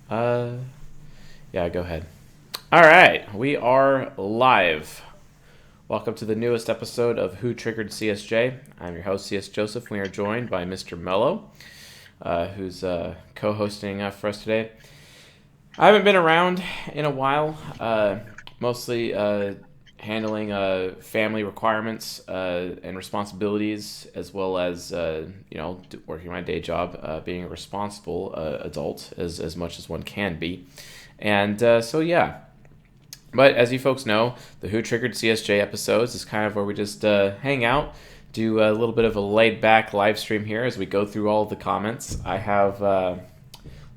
Uh, yeah, go ahead. All right, we are live. Welcome to the newest episode of Who Triggered CSJ. I'm your host, C.S. Joseph. We are joined by Mr. Mello, who's co-hosting for us today. I haven't been around in a while, mostly handling family requirements and responsibilities, as well as working my day job, being a responsible adult as much as one can be, and so yeah. But as you folks know, the Who Triggered CSJ episodes is kind of where we just hang out, do a little bit of a laid back live stream here as we go through all of the comments. I have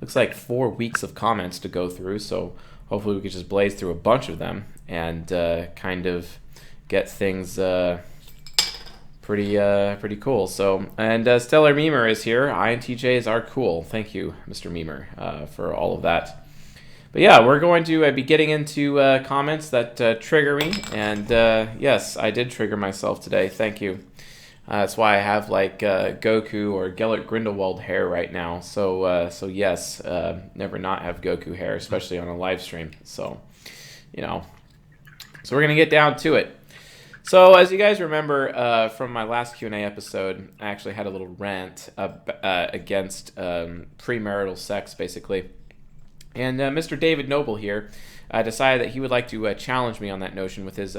looks like 4 weeks of comments to go through, so hopefully we could just blaze through a bunch of them and kind of get things pretty cool. So, and Stellar Memer is here. INTJs are cool. Thank you, Mr. Memer, for all of that. But yeah, we're going to be getting into comments that trigger me, and yes, I did trigger myself today. Thank you. That's why I have like Goku or Gellert Grindelwald hair right now. So yes, never not have Goku hair, especially on a live stream. So, so we're gonna get down to it. So as you guys remember from my last Q&A episode, I actually had a little rant against premarital sex, basically. And Mr. David Noble here decided that he would like to challenge me on that notion with his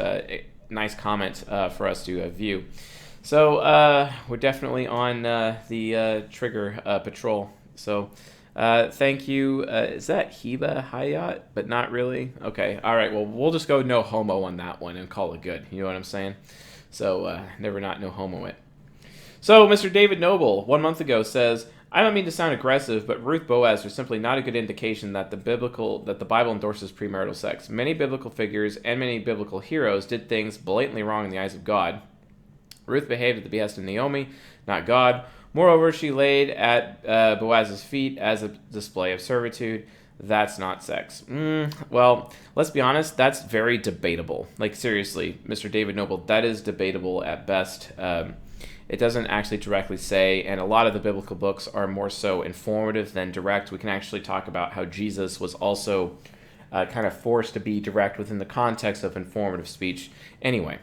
nice comment for us to view. So we're definitely on the trigger patrol. So thank you. Is that Heba Hayat? But not really? Okay. All right. Well, we'll just go no homo on that one and call it good. You know what I'm saying? So never not no homo it. So Mr. David Noble, 1 month ago, says, I don't mean to sound aggressive, but Ruth Boaz are simply not a good indication that the Bible endorses premarital sex. Many biblical figures and many biblical heroes did things blatantly wrong in the eyes of God. Ruth behaved at the behest of Naomi, not God. Moreover, she laid at Boaz's feet as a display of servitude. That's not sex. Well, let's be honest, that's very debatable. Like, seriously, Mr. David Noble, that is debatable at best. It doesn't actually directly say, and a lot of the biblical books are more so informative than direct. We can actually talk about how Jesus was also kind of forced to be direct within the context of informative speech anyway.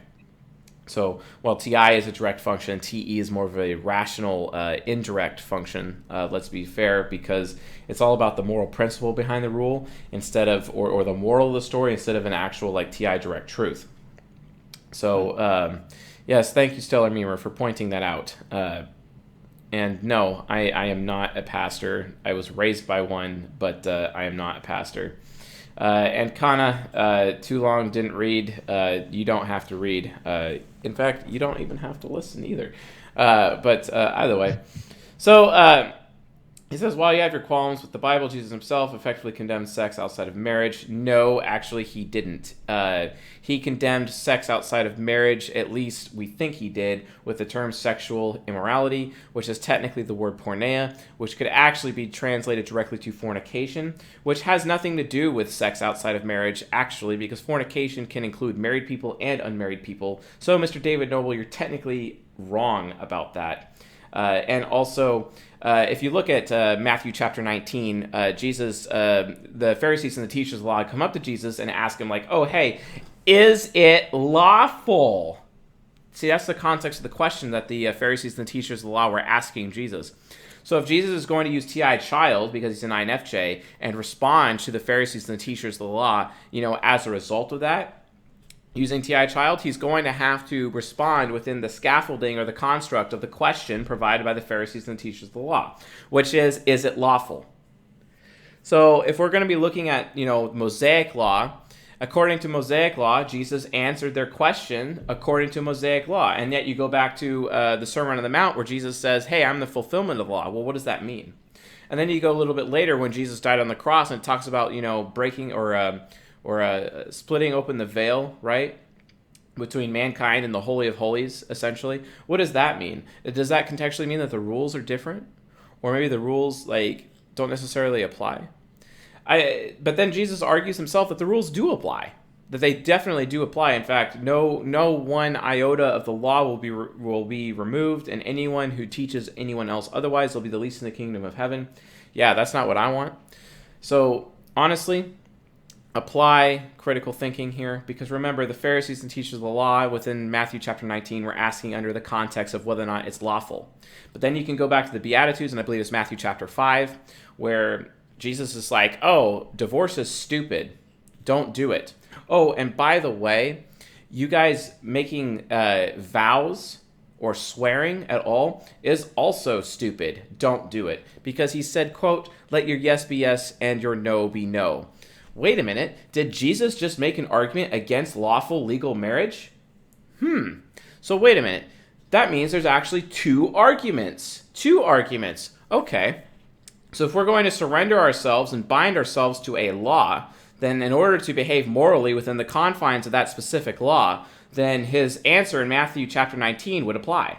So while TI is a direct function, TE is more of a rational, indirect function. Let's be fair, because it's all about the moral principle behind the rule instead of, or the moral of the story instead of an actual like TI direct truth. So yes, thank you, Stellar Memer, for pointing that out. And no, I am not a pastor. I was raised by one, but I am not a pastor. And Kana, too long didn't read. You don't have to read. In fact, you don't even have to listen either. But either way. So he says, while you have your qualms with the Bible, Jesus himself effectively condemned sex outside of marriage. No, actually, he didn't. He condemned sex outside of marriage, at least we think he did, with the term sexual immorality, which is technically the word porneia, which could actually be translated directly to fornication, which has nothing to do with sex outside of marriage, actually, because fornication can include married people and unmarried people. So, Mr. David Noble, you're technically wrong about that. And also, if you look at Matthew chapter 19, Jesus, the Pharisees and the teachers of the law come up to Jesus and ask him, like, oh, hey, is it lawful? See, that's the context of the question that the Pharisees and the teachers of the law were asking Jesus. So if Jesus is going to use TI child because he's an INFJ and respond to the Pharisees and the teachers of the law, as a result of that, using TI child, he's going to have to respond within the scaffolding or the construct of the question provided by the Pharisees and the teachers of the law, which is it lawful? So if we're going to be looking at, Mosaic law, according to Mosaic law, Jesus answered their question according to Mosaic law. And yet you go back to the Sermon on the Mount where Jesus says, hey, I'm the fulfillment of the law. Well, what does that mean? And then you go a little bit later when Jesus died on the cross and it talks about, breaking or splitting open the veil, right, between mankind and the Holy of Holies, essentially. What does that mean? Does that contextually mean that the rules are different? Or maybe the rules, don't necessarily apply? But then Jesus argues himself that the rules do apply, that they definitely do apply. In fact, no one iota of the law will be removed, and anyone who teaches anyone else otherwise will be the least in the kingdom of heaven. Yeah, that's not what I want. So honestly, apply critical thinking here, because remember, the Pharisees and teachers of the law within Matthew chapter 19 were asking under the context of whether or not it's lawful. But then you can go back to the Beatitudes, and I believe it's Matthew chapter 5, where Jesus is like, oh, divorce is stupid. Don't do it. Oh, and by the way, you guys making vows or swearing at all is also stupid. Don't do it. Because he said, quote, let your yes be yes and your no be no. Wait a minute, did Jesus just make an argument against lawful legal marriage? So wait a minute. That means there's actually two arguments. Two arguments. Okay. So if we're going to surrender ourselves and bind ourselves to a law, then in order to behave morally within the confines of that specific law, then his answer in Matthew chapter 19 would apply.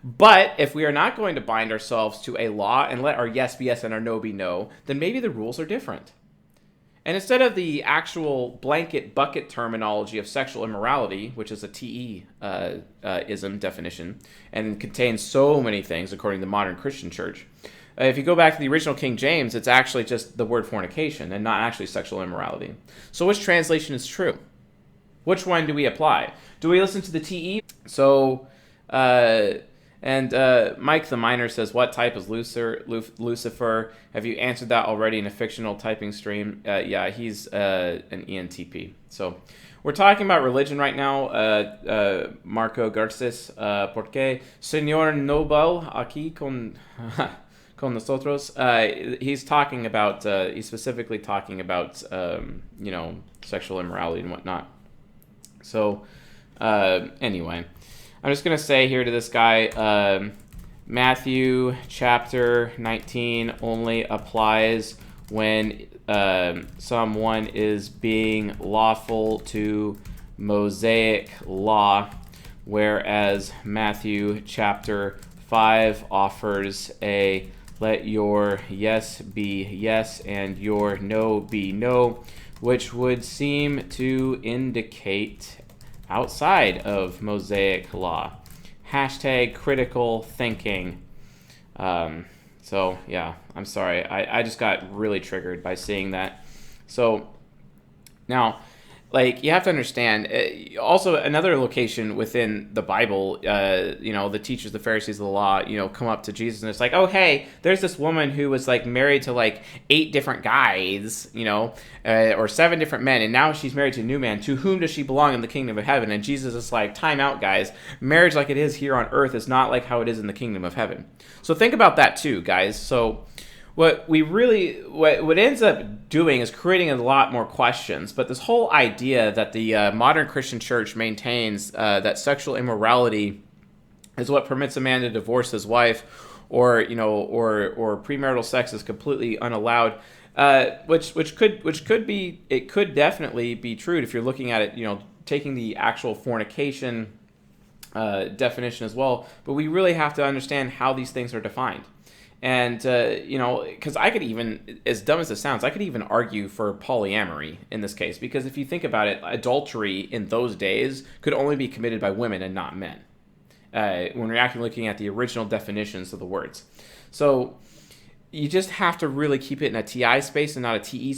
But if we are not going to bind ourselves to a law and let our yes be yes and our no be no, then maybe the rules are different. And instead of the actual blanket bucket terminology of sexual immorality, which is a TE-ism definition, and contains so many things according to the modern Christian church, if you go back to the original King James, it's actually just the word fornication and not actually sexual immorality. So which translation is true? Which one do we apply? Do we listen to the TE? So, Mike the Miner says, what type is Lucifer? Have you answered that already in a fictional typing stream? Yeah, he's an ENTP. So we're talking about religion right now. Marco Garces, porque Señor Nobel aquí con nosotros. He's talking about, he's specifically talking about, sexual immorality and whatnot. So, anyway, I'm just going to say here to this guy, Matthew chapter 19 only applies when someone is being lawful to Mosaic law, whereas Matthew chapter 5 offers a let your yes be yes and your no be no, which would seem to indicate outside of Mosaic law. Hashtag critical thinking. So, yeah, I'm sorry. I just got really triggered by seeing that. So, now, you have to understand, also another location within the Bible, the teachers, the Pharisees of the law, come up to Jesus and it's like, oh, hey, there's this woman who was married to 8 different guys, or 7 different men, and now she's married to a new man. To whom does she belong in the kingdom of heaven? And Jesus is like, time out, guys. Marriage like it is here on earth is not like how it is in the kingdom of heaven. So think about that too, guys. So what ends up doing is creating a lot more questions. But this whole idea that the modern Christian church maintains that sexual immorality is what permits a man to divorce his wife, or premarital sex is completely unallowed, which could definitely be true if you're looking at it, taking the actual fornication definition as well. But we really have to understand how these things are defined. And, because I could even, as dumb as it sounds, I could even argue for polyamory in this case. Because if you think about it, adultery in those days could only be committed by women and not men. When we're actually looking at the original definitions of the words. So you just have to really keep it in a TI space and not a TE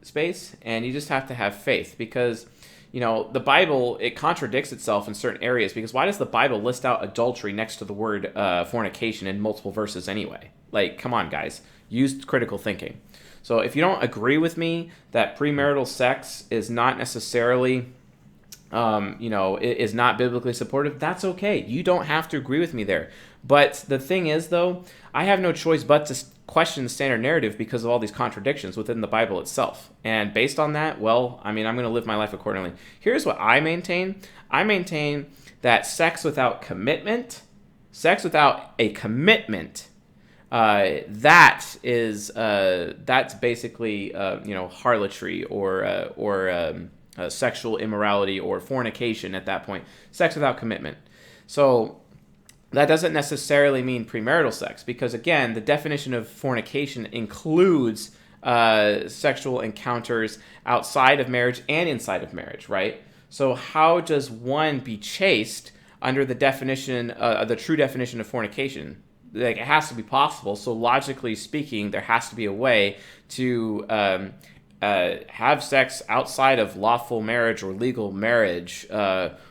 space. And you just have to have faith. Because, the Bible, it contradicts itself in certain areas. Because why does the Bible list out adultery next to the word fornication in multiple verses anyway? Come on, guys. Use critical thinking. So if you don't agree with me that premarital sex is not necessarily, is not biblically supportive, that's okay. You don't have to agree with me there. But the thing is, though, I have no choice but to question the standard narrative because of all these contradictions within the Bible itself. And based on that, I'm going to live my life accordingly. Here's what I maintain. I maintain that sex without a commitment, that's basically harlotry or sexual immorality or fornication at that point. Sex without commitment. So that doesn't necessarily mean premarital sex, because again, the definition of fornication includes sexual encounters outside of marriage and inside of marriage, right? So how does one be chaste under the definition, the true definition of fornication? like, it has to be possible. So logically speaking, there has to be a way to have sex outside of lawful marriage or legal marriage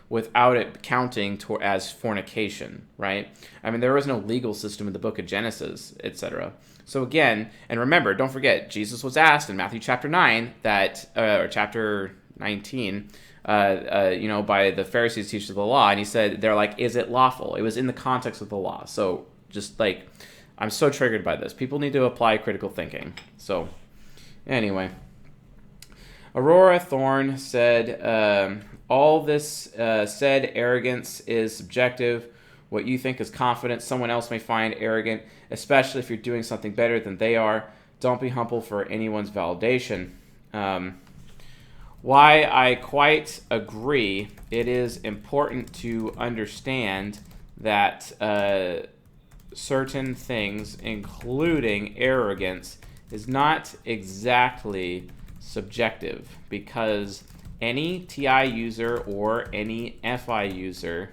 without it counting as fornication, right? I mean, there was no legal system in the book of Genesis, etc. So again, and remember, don't forget, Jesus was asked in Matthew chapter 9 that, or chapter 19, by the Pharisees, teachers of the law, and he said, they're like, is it lawful? It was in the context of the law. So just like, I'm so triggered by this. People need to apply critical thinking. So anyway, Aurora Thorne said, all this said arrogance is subjective. What you think is confidence, someone else may find arrogant, especially if you're doing something better than they are. Don't be humble for anyone's validation. Why I quite agree, it is important to understand that certain things, including arrogance, is not exactly subjective, because any TI user or any FI user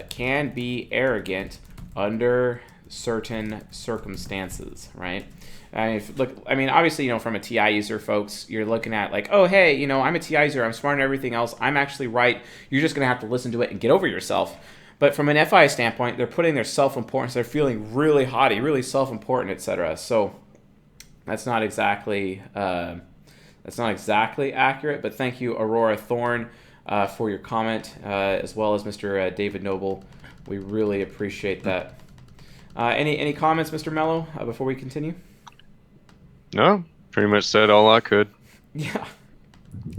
can be arrogant under certain circumstances, right? Obviously, from a TI user, folks, you're looking at like, oh, hey, I'm a TI user, I'm smart in everything else, I'm actually right. You're just going to have to listen to it and get over yourself. But from an FI standpoint, they're putting their self-importance, they're feeling really haughty, really self-important, etc. So that's not exactly accurate. But thank you, Aurora Thorne, for your comment, as well as Mr. David Noble. We really appreciate that. Any comments, Mr. Mello, before we continue? No, pretty much said all I could. Yeah.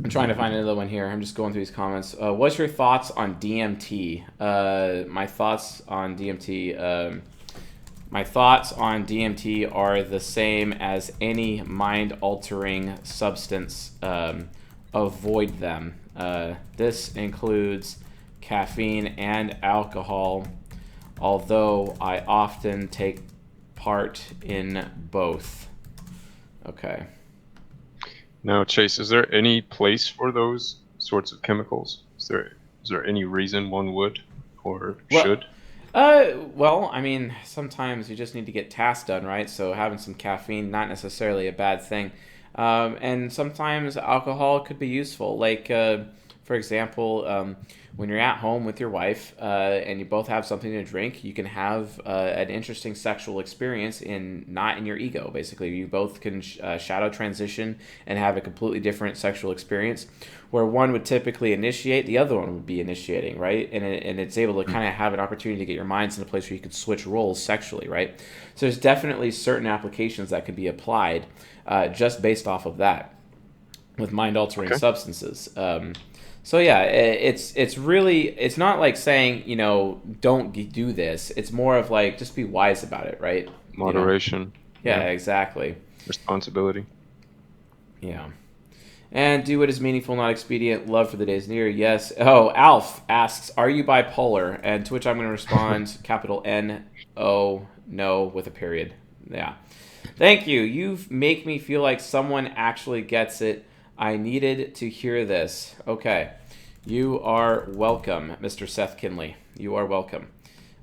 I'm trying to find another one here. I'm just going through these comments. What's your thoughts on DMT? My thoughts on DMT. My thoughts on DMT are the same as any mind-altering substance. Avoid them. This includes caffeine and alcohol, although I often take part in both. Okay. Now, Chase, is there any place for those sorts of chemicals? Is there any reason one would or should? Well, sometimes you just need to get tasks done, right? So having some caffeine, not necessarily a bad thing. And sometimes alcohol could be useful. Like, for example, when you're at home with your wife and you both have something to drink, you can have an interesting sexual experience not in your ego. Basically, you both can shadow transition and have a completely different sexual experience, where one would typically initiate, the other one would be initiating, right? And it's able to kind of have an opportunity to get your minds in a place where you could switch roles sexually, right? So there's definitely certain applications that could be applied just based off of that with mind-altering substances. So yeah, it's not like saying, don't do this. It's more of like, just be wise about it, right? Moderation. Yeah, exactly. Responsibility. Yeah. And do what is meaningful, not expedient. Love for the days near. Yes. Oh, Alf asks, are you bipolar? And to which I'm going to respond, capital N-O, no, with a period. Yeah. Thank you. You make me feel like someone actually gets it. I needed to hear this. Okay. You are welcome, Mr. Seth Kinley. You are welcome.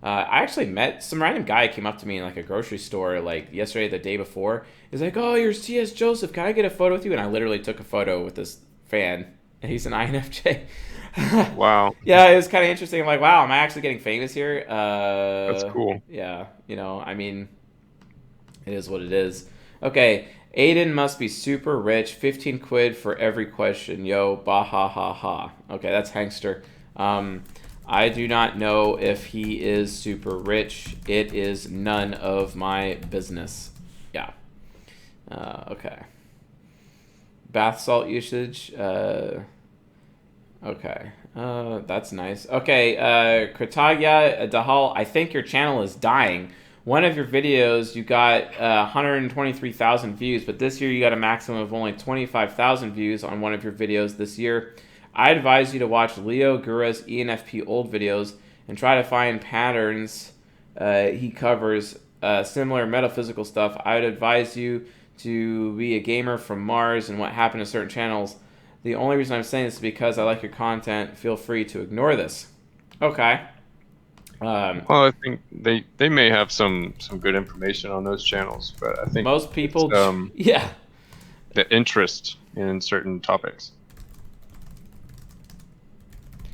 I actually met some random guy came up to me in like a grocery store like yesterday, the day before. He's like, oh, you're C.S. Joseph. Can I get a photo with you? And I literally took a photo with this fan. And he's an INFJ. Wow. Yeah, it was kind of interesting. I'm like, wow, am I actually getting famous here? That's cool. Yeah, it is what it is. Okay. Aiden must be super rich. 15 quid for every question. Yo, bah ha ha ha. Okay, that's Hankster. I do not know if he is super rich. It is none of my business. Yeah. Okay. Bath salt usage. Okay. That's nice. Okay. Kritagya Dahal, I think your channel is dying. One of your videos, you got 123,000 views, but this year you got a maximum of only 25,000 views on one of your videos this year. I advise you to watch Leo Gura's ENFP old videos and try to find patterns he covers, similar metaphysical stuff. I would advise you to be a gamer from Mars and what happened to certain channels. The only reason I'm saying this is because I like your content. Feel free to ignore this. Okay. Well, I think they may have some good information on those channels, but I think Most it's people, yeah. the interest in certain topics.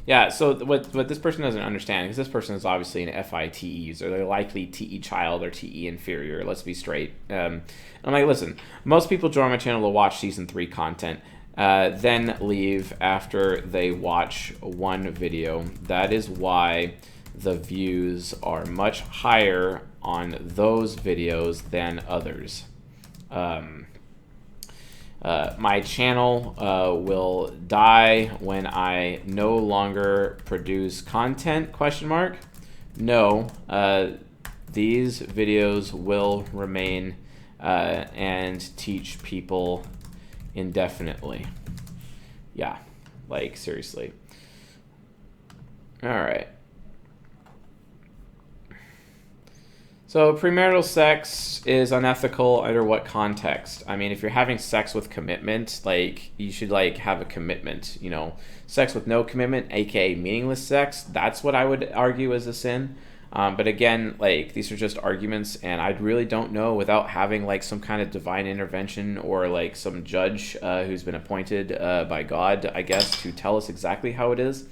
Yeah, so what this person doesn't understand, because this person is obviously an FITE user, they're likely TE child or TE inferior. Let's be straight. I'm like, listen, most people join my channel to watch season 3 content, then leave after they watch one video. That is why the views are much higher on those videos than others. My channel will die when I no longer produce content, question mark. No, these videos will remain and teach people indefinitely. Yeah, like seriously. All right. So premarital sex is unethical under what context? I mean, if you're having sex with commitment, like you should like have a commitment, you know. Sex with no commitment, aka meaningless sex, that's what I would argue is a sin. But again, like these are just arguments, and I really don't know without having like some kind of divine intervention or like some judge who's been appointed by God, I guess, to tell us exactly how it is.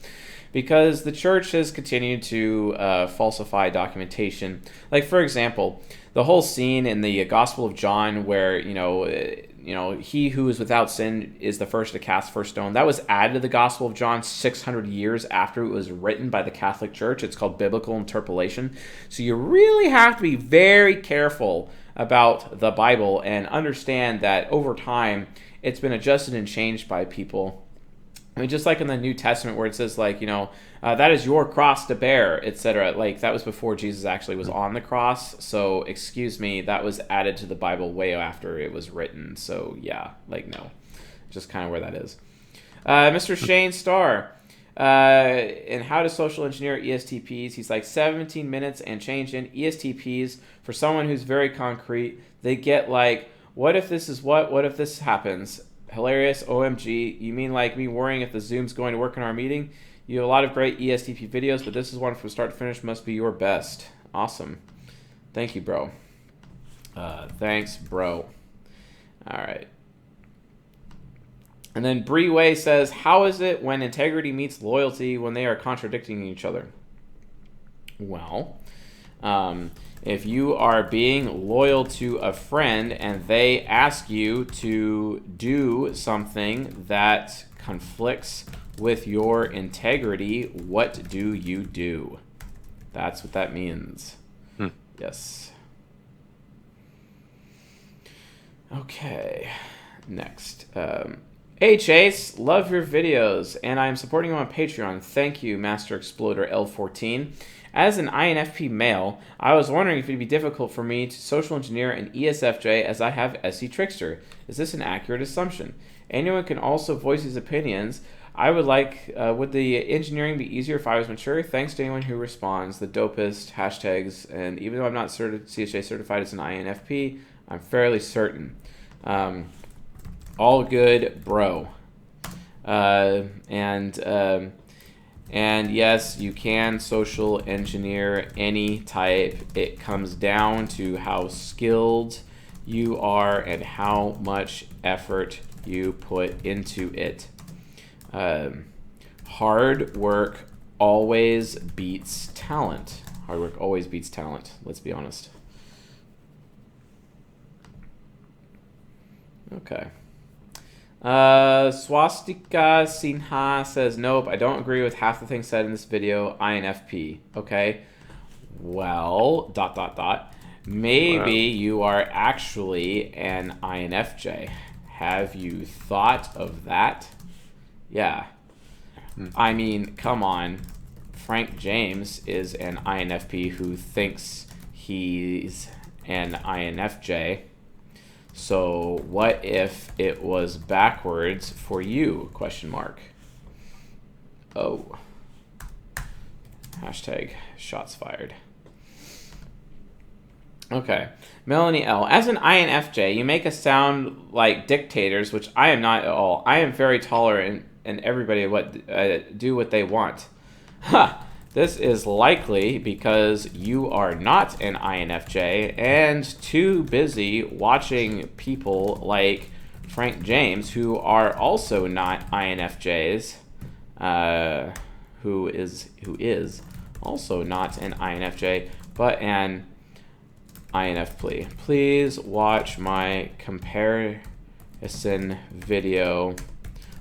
Because the church has continued to falsify documentation. Like, for example, the whole scene in the Gospel of John where, he who is without sin is the first to cast first stone. That was added to the Gospel of John 600 years after it was written by the Catholic Church. It's called biblical interpolation. So you really have to be very careful about the Bible and understand that over time it's been adjusted and changed by people. I mean, just like in the New Testament where it says, like, that is your cross to bear, etc. Like, that was before Jesus actually was on the cross. So, excuse me, that was added to the Bible way after it was written. So, yeah, like, no. Just kind of where that is. Mr. Shane Starr. In How to Social Engineer ESTPs, he's like 17 minutes and change in ESTPs. For someone who's very concrete, they get like, what if this is what if this happens? Hilarious, OMG. You mean like me worrying if the Zoom's going to work in our meeting? You have a lot of great ESTP videos, but this is one from start to finish must be your best. Awesome. Thank you, bro. Thanks, bro. All right. And then Bree Way says, how is it when integrity meets loyalty when they are contradicting each other? Well, if you are being loyal to a friend and they ask you to do something that conflicts with your integrity, what do you do? That's what that means. Yes. Okay. Next. Hey Chase, love your videos, and I'm supporting you on Patreon. Thank you, Master Exploder L14. As an INFP male, I was wondering if it would be difficult for me to social engineer an ESFJ as I have SE Trickster. Is this an accurate assumption? Anyone can also voice his opinions. I would like, would the engineering be easier if I was mature? Thanks to anyone who responds. The dopest hashtags, and even though I'm not CSJ certified as an INFP, I'm fairly certain. All good, bro. And yes, you can social engineer any type. It comes down to how skilled you are and how much effort you put into it. Hard work always beats talent. Hard work always beats talent. Let's be honest. Okay. Swastika Sinha says, nope, I don't agree with half the things said in this video. INFP. Okay. Well, ... Maybe you are actually an INFJ. Have you thought of that? Yeah. I mean, come on. Frank James is an INFP who thinks he's an INFJ. So what if it was backwards for you? Question mark. Oh. Hashtag shots fired. Okay. Melanie L. As an INFJ, you make us sound like dictators, which I am not at all. I am very tolerant and everybody do what they want. Ha! This is likely because you are not an INFJ and too busy watching people like Frank James, who are also not INFJs, who is also not an INFJ, but an INFP. Please watch my comparison video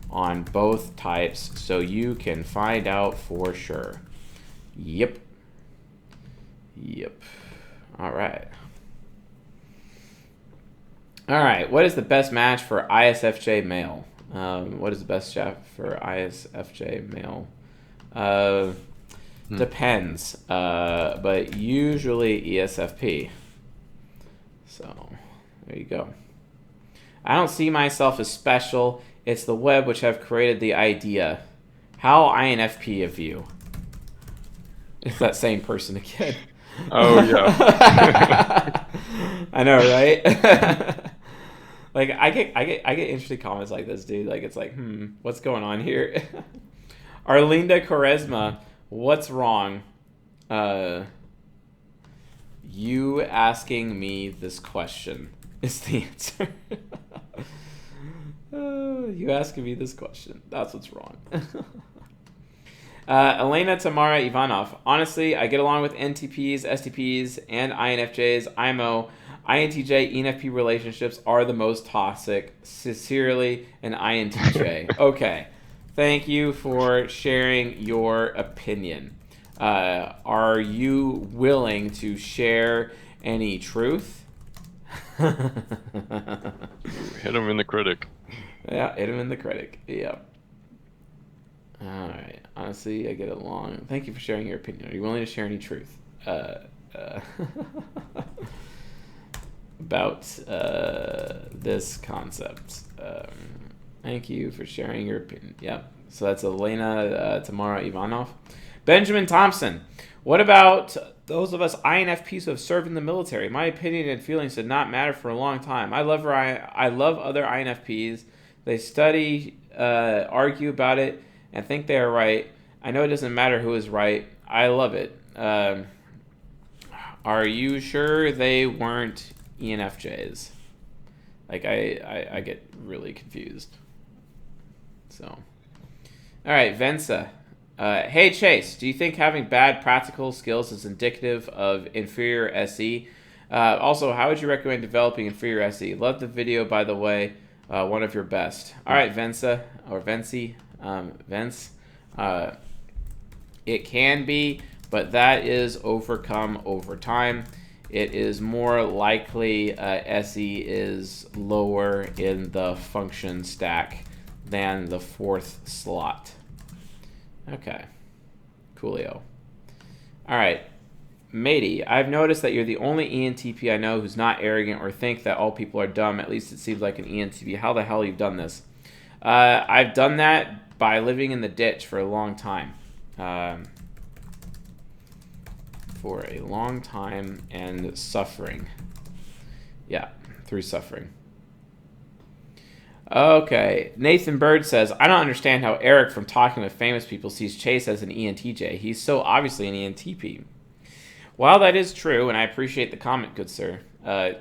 on both types so you can find out for sure. Yep. All right. What is the best match for ISFJ male? What is the best match for ISFJ male? Depends. But usually ESFP. So, there you go. I don't see myself as special. It's the web which have created the idea. How INFP of you? It's that same person again. Oh, yeah. I know, right? Like, I get interesting comments like this, dude. Like, it's like, what's going on here? Arlinda Quaresma, what's wrong? You asking me this question is the answer. You asking me this question. That's what's wrong. Elena Tamara Ivanov. Honestly, I get along with NTPs, STPs, and INFJs. IMO, INTJ, ENFP relationships are the most toxic. Sincerely, an INTJ. Okay. Thank you for sharing your opinion. Are you willing to share any truth? Hit him in the critic. Yeah, hit him in the critic. Yeah. All right. Honestly, I get along. Thank you for sharing your opinion. Are you willing to share any truth about this concept? Thank you for sharing your opinion. Yep. So that's Elena Tamara Ivanov. Benjamin Thompson. What about those of us INFPs who have served in the military? My opinion and feelings did not matter for a long time. I love other INFPs. They study, argue about it, and think they are right. I know it doesn't matter who is right. I love it. Are you sure they weren't ENFJs? Like, I get really confused. So, all right, Vensa. Hey, Chase, do you think having bad practical skills is indicative of inferior SE? Also, how would you recommend developing inferior SE? Love the video, by the way. One of your best. All right, Vensa, or Vency, Vence. It can be, but that is overcome over time. It is more likely SE is lower in the function stack than the fourth slot. Okay. Coolio. All right. Matey, I've noticed that you're the only ENTP I know who's not arrogant or think that all people are dumb. At least it seems like an ENTP. How the hell you've done this? I've done that by living in the ditch for a long time. For a long time and suffering. Yeah, through suffering. Okay, Nathan Bird says, I don't understand how Eric from talking with famous people sees Chase as an ENTJ. He's so obviously an ENTP. While that is true, and I appreciate the comment, good sir,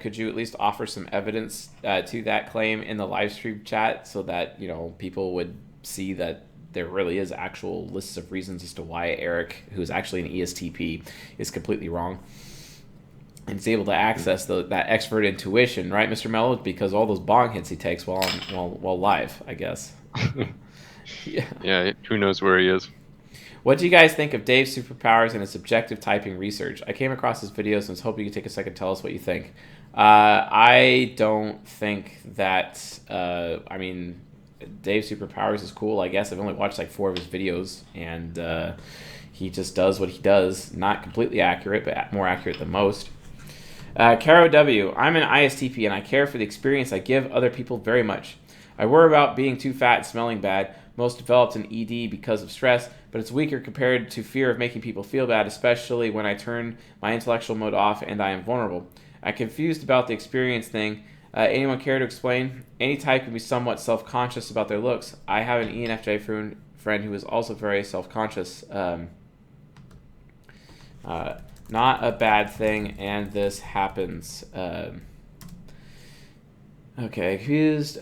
could you at least offer some evidence to that claim in the live stream chat so that, you know, people would see that there really is actual lists of reasons as to why Eric, who's actually an ESTP, is completely wrong. And is able to access that expert intuition, right, Mr. Mello? Because all those bong hits he takes while live, I guess. Yeah, who knows where he is. What do you guys think of Dave's superpowers and his subjective typing research? I came across his videos and was hoping you could take a second to tell us what you think. I don't think that, I mean, Dave's superpowers is cool, I guess. I've only watched like 4 of his videos, and he just does what he does. Not completely accurate, but more accurate than most. Caro W. I'm an ISTP, and I care for the experience I give other people very much. I worry about being too fat and smelling bad. Most developed in ED because of stress, but it's weaker compared to fear of making people feel bad, especially when I turn my intellectual mode off and I am vulnerable. I'm confused about the experience thing. Anyone care to explain? Any type can be somewhat self-conscious about their looks. I have an ENFJ friend who is also very self-conscious. Not a bad thing, and this happens. Okay, accused.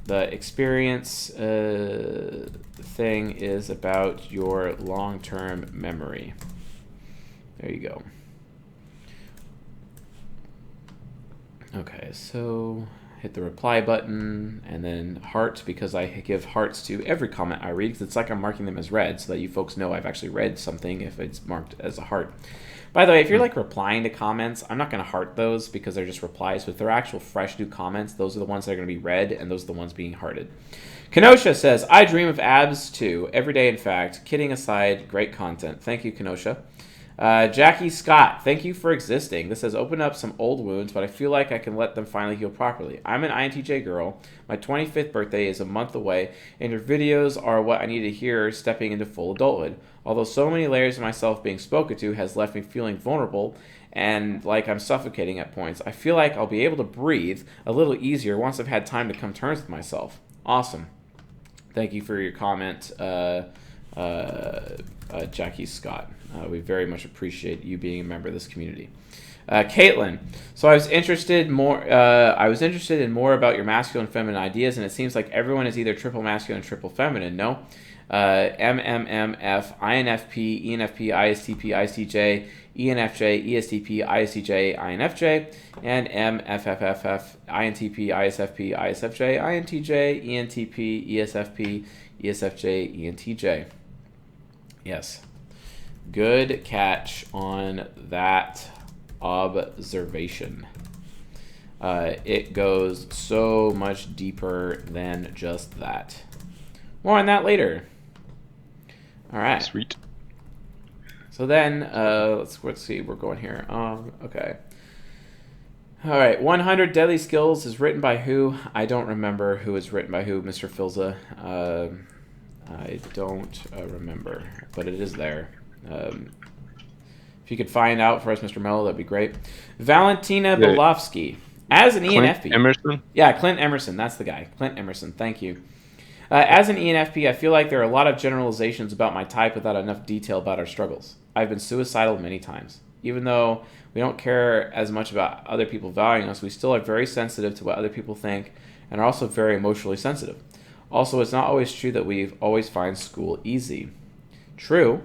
The experience thing is about your long-term memory. There you go. Okay, so hit the reply button and then heart, because I give hearts to every comment I read, because it's like I'm marking them as read so that you folks know I've actually read something if it's marked as a heart. By the way, if you're like replying to comments, I'm not going to heart those because they're just replies. But if they're actual fresh new comments, those are the ones that are going to be read, and those are the ones being hearted. Kenosha says, I dream of abs too, every day in fact. Kidding aside, great content. Thank you, Kenosha. Jackie Scott, thank you for existing. This has opened up some old wounds, but I feel like I can let them finally heal properly. I'm an INTJ girl. My 25th birthday is a month away, and your videos are what I need to hear stepping into full adulthood. Although so many layers of myself being spoken to has left me feeling vulnerable and like I'm suffocating at points, I feel like I'll be able to breathe a little easier once I've had time to come to terms with myself. Awesome. Thank you for your comment, Jackie Scott. We very much appreciate you being a member of this community. Caitlin, so I was interested in more about your masculine and feminine ideas, and it seems like everyone is either triple masculine and triple feminine. No, MMMF, INFP, ENFP, ISTP, ICJ, ENFJ, ESTP, ISTJ, INFJ, and MFFFF, INTP, ISFP, ISFJ, INTJ, ENTP, ESFP, ESFJ, ENTJ. Yes. Good catch on that observation. It goes so much deeper than just that. More on that later. All right. Sweet. So then, let's see. We're going here. Okay. All right. 100 Deadly Skills is written by who? I don't remember who is written by who, Mr. Filza. I don't remember, but it is there. If you could find out for us, Mr. Mello, that'd be great. Valentina Belovsky. As an ENFP. Emerson? Yeah, Clint Emerson. That's the guy. Clint Emerson. Thank you. As an ENFP, I feel like there are a lot of generalizations about my type without enough detail about our struggles. I've been suicidal many times. Even though we don't care as much about other people valuing us, we still are very sensitive to what other people think and are also very emotionally sensitive. Also, it's not always true that we always find school easy. True,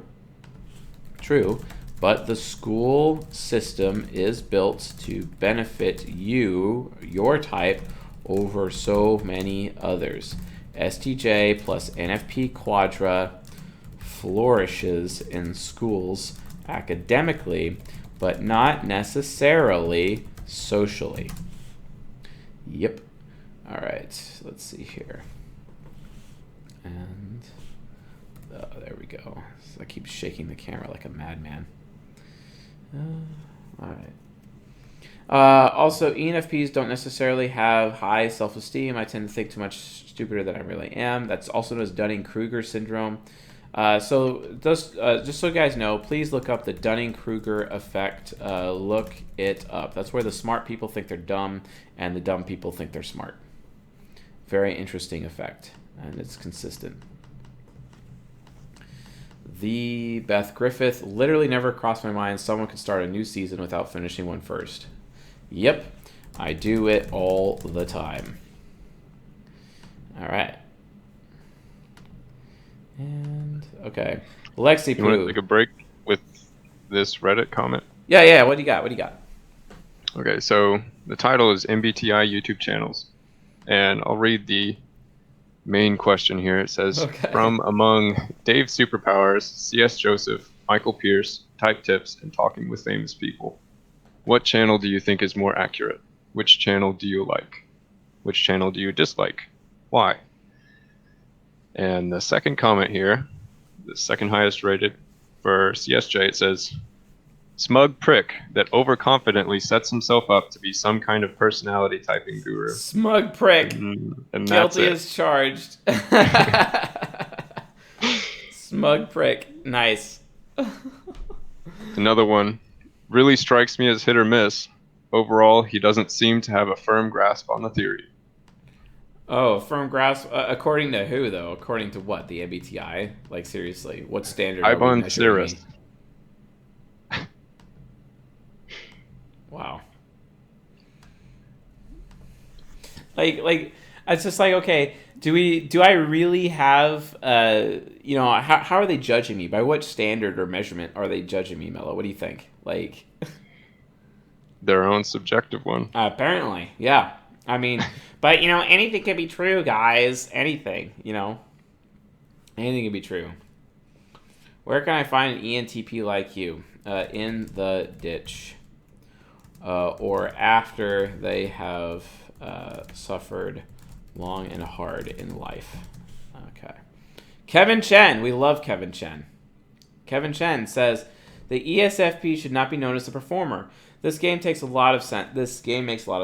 but the school system is built to benefit you, your type, over so many others. STJ plus NFP Quadra flourishes in schools academically, but not necessarily socially. Yep. All right, let's see here. And there we go. So I keep shaking the camera like a madman. All right. Also, ENFPs don't necessarily have high self-esteem. I tend to think too much stupider than I really am. That's also known as Dunning-Kruger syndrome. So just so you guys know, please look up the Dunning-Kruger effect. Look it up. That's where the smart people think they're dumb and the dumb people think they're smart. Very interesting effect, and it's consistent. The Beth Griffith, literally never crossed my mind someone could start a new season without finishing one first. Yep, I do it all the time. All right. And, okay. Lexi Poo. You want to take a break with this Reddit comment? Yeah, what do you got? Okay, so the title is MBTI YouTube channels. And I'll read the main question here. It says, From among Dave's superpowers, C.S. Joseph, Michael Pierce, Type Tips, and Talking with Famous People, what channel do you think is more accurate? Which channel do you like? Which channel do you dislike? Why? And the second comment here, the second highest rated for CSJ, it says, smug prick that overconfidently sets himself up to be some kind of personality typing guru. Smug prick. And Guilty as charged. Smug prick. Nice. Another one. Really strikes me as hit or miss. Overall, he doesn't seem to have a firm grasp on the theory. Oh, firm grasp. According to who, though? According to what? The MBTI? Like, seriously, what standard are we measuring? Wow. Like it's just like, okay, do I really have how are they judging me? By what standard or measurement are they judging me, Mello? What do you think? Like Their own subjective one. apparently, yeah. I mean, but anything can be true, guys. Anything, anything can be true. Where can I find an ENTP like you? In the ditch, or after they have suffered long and hard in life. Okay. Kevin Chen. We love Kevin Chen. Kevin Chen says, the ESFP should not be known as a performer. This game makes a lot of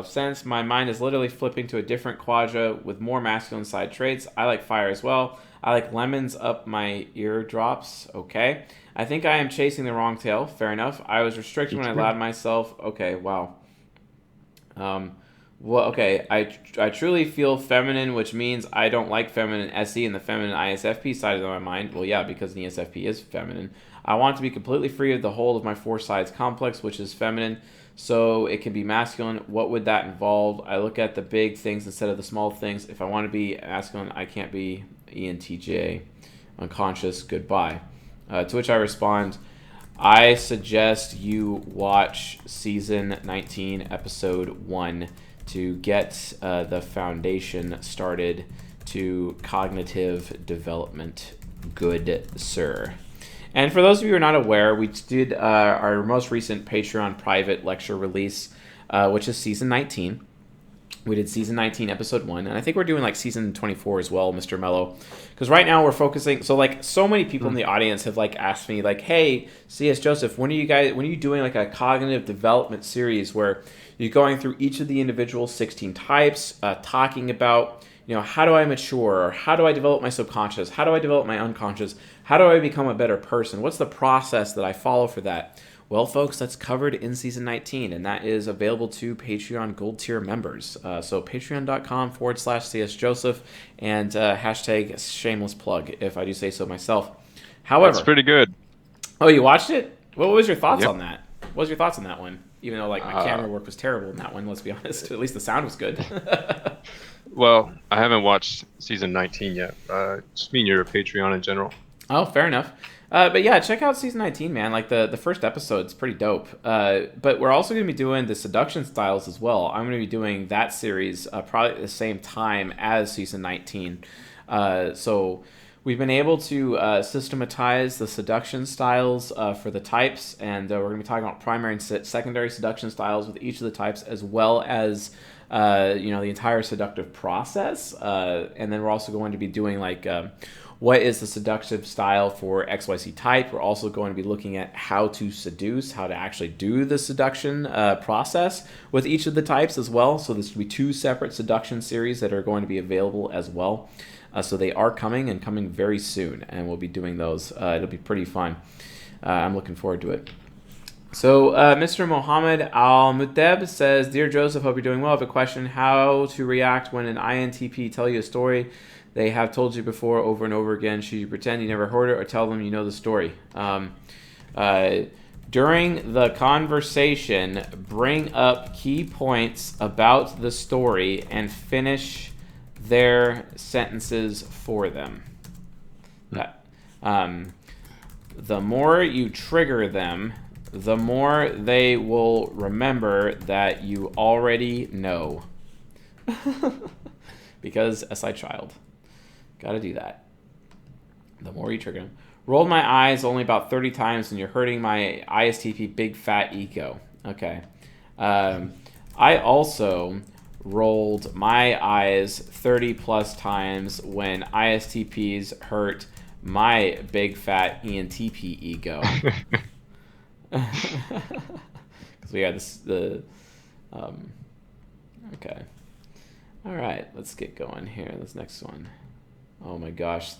sense. My mind is literally flipping to a different quadra with more masculine side traits. I like fire as well. I like lemons up my eardrops. Okay. I think I am chasing the wrong tail. Fair enough. I was restricted when I allowed myself. Okay, wow. Well, okay. I truly feel feminine, which means I don't like feminine SE and the feminine ISFP side of my mind. Well, yeah, because the ESFP is feminine. I want to be completely free of the whole of my four sides complex, which is feminine, so it can be masculine. What would that involve? I look at the big things instead of the small things. If I want to be masculine, I can't be ENTJ. Unconscious, goodbye. To which I respond, I suggest you watch season 19, episode 1 to get the foundation started to cognitive development. Good sir. And for those of you who are not aware, we did our most recent Patreon private lecture release, which is season 19. We did season 19, episode 1, and I think we're doing like season 24 as well, Mr. Mello. Because right now we're focusing, so many people in the audience have asked me hey, CS Joseph, when are you doing a cognitive development series where you're going through each of the individual 16 types, talking about how do I mature? Or how do I develop my subconscious? How do I develop my unconscious? How do I become a better person? What's the process that I follow for that? Well, folks, that's covered in season 19, and that is available to Patreon Gold Tier members. So patreon.com/CSJoseph and hashtag shameless plug, if I do say so myself. However, that's pretty good. Oh, you watched it? What was your thoughts Yep. on that? What was your thoughts on that one? Even though my camera work was terrible in that one, let's be honest. At least the sound was good. Well, I haven't watched season 19 yet. Just mean your Patreon in general. Oh, fair enough. But yeah, check out season 19, man. The first episode's pretty dope. But we're also going to be doing the seduction styles as well. I'm going to be doing that series probably at the same time as season 19. So we've been able to systematize the seduction styles for the types, and we're going to be talking about primary and secondary seduction styles with each of the types, as well as the entire seductive process. And then we're also going to be doing what is the seductive style for XYZ type. We're also going to be looking at how to seduce, how to actually do the seduction process with each of the types as well. So there's going to be 2 separate seduction series that are going to be available as well. So they are coming very soon, and we'll be doing those. It'll be pretty fun. I'm looking forward to it. So Mr. Mohammed Al-Muteb says, Dear Joseph, hope you're doing well. I have a question. How to react when an INTP tell you a story they have told you before over and over again? Should you pretend you never heard it or tell them you know the story? During the conversation, bring up key points about the story and finish their sentences for them. The more you trigger them, the more they will remember that you already know. Because SI child. Gotta do that. The more you trigger them. Rolled my eyes only about 30 times and you're hurting my ISTP big fat ego. Okay. I also rolled my eyes 30 plus times when ISTPs hurt my big fat ENTP ego. Because we had okay. All right, let's get going here. This next one. Oh my gosh.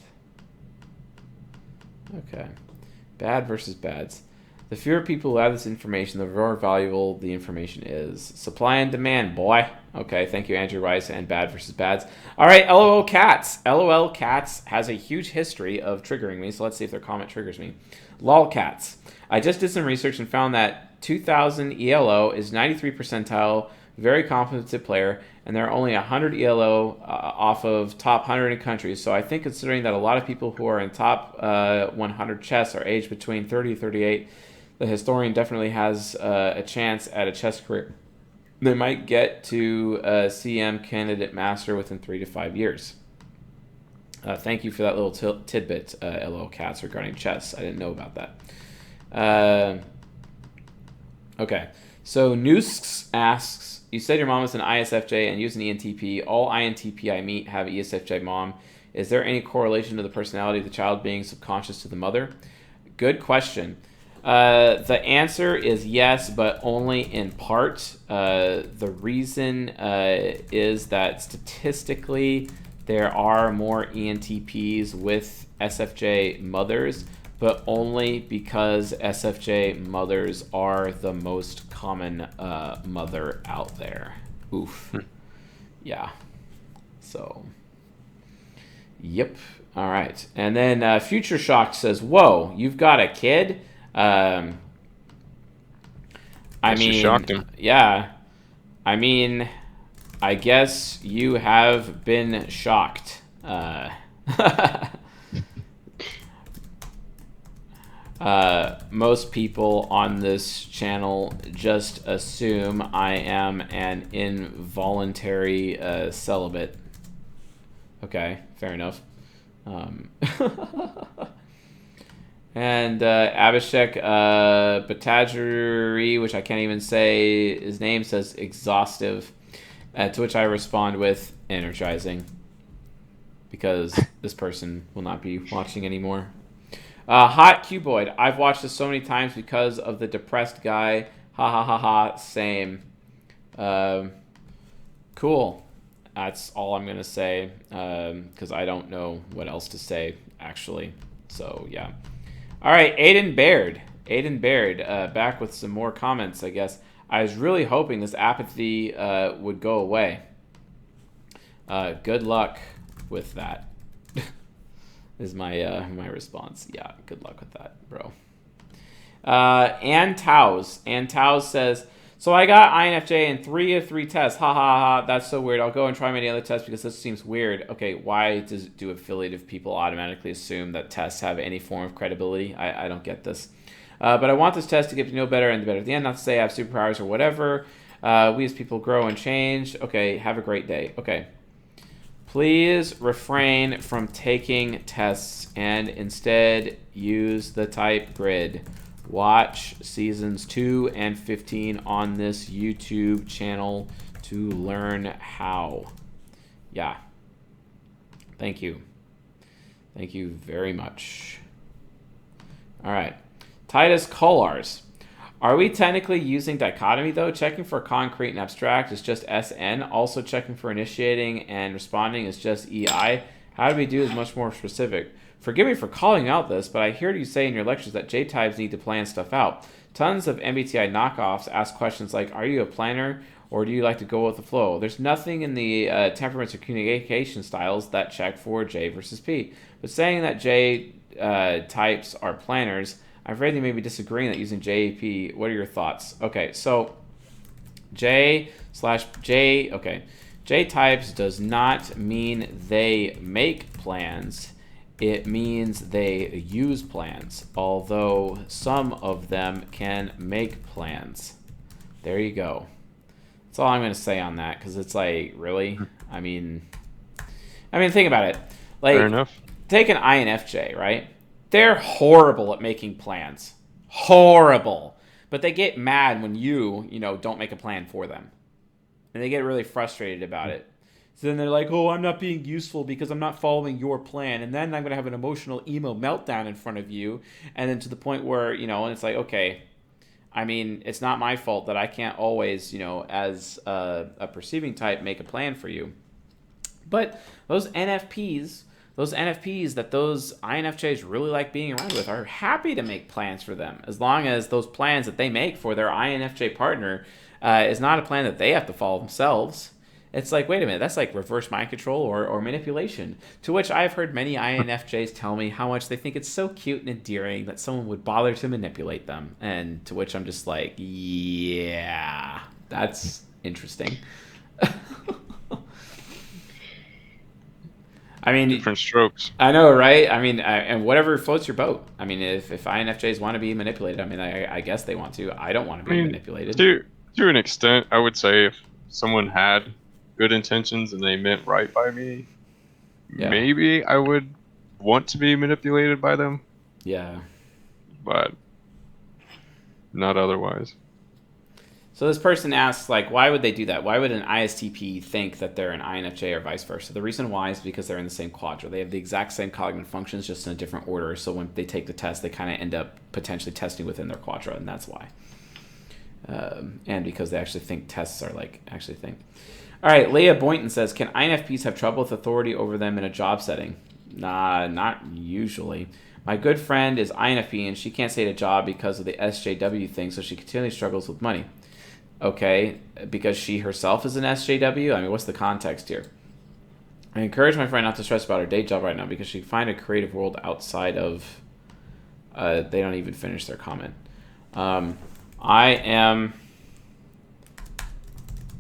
Okay. Bad versus bads. The fewer people who have this information, the more valuable the information is. Supply and demand, boy. Okay, thank you, Andrew Rice, and bad versus bads. All right, LOL Cats. LOL Cats has a huge history of triggering me, so let's see if their comment triggers me. Lolcats. I just did some research and found that 2000 ELO is 93 percentile, very competent player, and there are only 100 ELO off of top 100 in countries. So I think considering that a lot of people who are in top 100 chess are aged between 30 and 38, the historian definitely has a chance at a chess career. They might get to CM candidate master within 3 to 5 years. Thank you for that little tidbit, LO Cats, regarding chess. I didn't know about that. Okay. So Noosks asks, you said your mom is an ISFJ and using ENTP. All INTP I meet have ESFJ mom. Is there any correlation to the personality of the child being subconscious to the mother? Good question. The answer is yes, but only in part. The reason is that statistically there are more ENTPs with SFJ mothers, but only because SFJ mothers are the most common mother out there. Oof. Yeah. So, yep. All right. And then Future Shock says, whoa, you've got a kid? I mean, she shocked him. Yeah. I mean, I guess you have been shocked. Most people on this channel just assume I am an involuntary celibate. Okay, fair enough. And Abhishek Batajari, which I can't even say his name, says exhaustive. To which I respond with energizing, because this person will not be watching anymore. Hot Cuboid. I've watched this so many times because of the depressed guy. Ha ha ha ha. Same. Cool. That's all I'm going to say, because I don't know what else to say, actually. So, yeah. All right, Aiden Baird. Back with some more comments, I guess. I was really hoping this apathy would go away. Good luck with that. Is my my response. Yeah, good luck with that, bro. Ann Taus says, so I got INFJ in 3 of 3 tests. Ha ha ha. That's so weird. I'll go and try many other tests because this seems weird. Okay, why do affiliative people automatically assume that tests have any form of credibility? I don't get this. But I want this test to get to know better and better at the end. Not to say I have superpowers or whatever. We as people grow and change. Okay, have a great day. Okay. Please refrain from taking tests and instead use the type grid. Watch seasons 2 and 15 on this YouTube channel to learn how. Yeah. Thank you. Thank you very much. All right. Titus Collars. Are we technically using dichotomy, though? Checking for concrete and abstract is just SN. Also checking for initiating and responding is just EI. How do we do is much more specific. Forgive me for calling out this, but I hear you say in your lectures that J-types need to plan stuff out. Tons of MBTI knockoffs ask questions like, are you a planner or do you like to go with the flow? There's nothing in the temperaments or communication styles that check for J versus P. But saying that J types are planners, I've read you maybe disagreeing that using JAP. What are your thoughts? Okay, so J types does not mean they make plans. It means they use plans, although some of them can make plans. There you go. That's all I'm going to say on that, because it's like, really? I mean, think about it. Like, fair enough. Take an INFJ, right? They're horrible at making plans. Horrible. But they get mad when you don't make a plan for them. And they get really frustrated about it. So then they're like, oh, I'm not being useful because I'm not following your plan. And then I'm going to have an emotional emo meltdown in front of you. And then to the point where, and it's like, okay, I mean, it's not my fault that I can't always, as a perceiving type, make a plan for you. But those NFPs that those INFJs really like being around with are happy to make plans for them, as long as those plans that they make for their INFJ partner is not a plan that they have to follow themselves. It's like, wait a minute, that's like reverse mind control or manipulation. To which I've heard many INFJs tell me how much they think it's so cute and endearing that someone would bother to manipulate them. And to which I'm just like, yeah, that's interesting. I mean, different strokes. I know, right? I mean, and whatever floats your boat. I mean, if INFJs want to be manipulated, I mean, I guess they want to. I don't want to be manipulated. To an extent, I would say if someone had good intentions and they meant right by me, maybe I would want to be manipulated by them. Yeah. But not otherwise. So this person asks, like, why would they do that? Why would an ISTP think that they're an INFJ or vice versa? The reason why is because they're in the same quadrant. They have the exact same cognitive functions, just in a different order. So when they take the test, they kind of end up potentially testing within their quadrant, and that's why. And because they actually think tests are like actually think. All right, Leah Boynton says, can INFPs have trouble with authority over them in a job setting? Nah, not usually. My good friend is INFP, and she can't stay at a job because of the SJW thing, so she continually struggles with money. Okay, because she herself is an SJW? I mean, what's the context here? I encourage my friend not to stress about her day job right now because she can find a creative world outside of... they don't even finish their comment. I am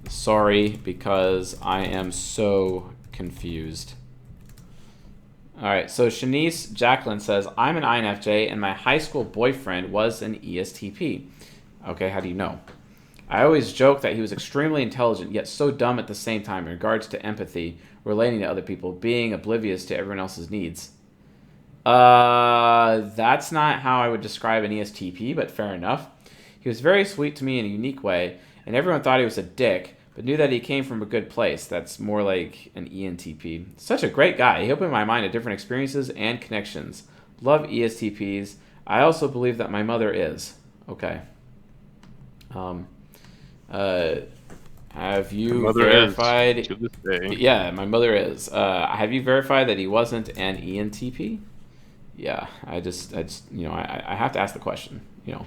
sorry because I am so confused. All right, so Shanice Jacqueline says, I'm an INFJ and my high school boyfriend was an ESTP. Okay, how do you know? I always joke that he was extremely intelligent, yet so dumb at the same time in regards to empathy, relating to other people, being oblivious to everyone else's needs. That's not how I would describe an ESTP, but fair enough. He was very sweet to me in a unique way, and everyone thought he was a dick, but knew that he came from a good place. That's more like an ENTP. Such a great guy. He opened my mind to different experiences and connections. Love ESTPs. I also believe that my mother is. Okay. Have you verified? To this day. Yeah, my mother is. Have you verified that he wasn't an ENTP? Yeah, I just, I have to ask the question, All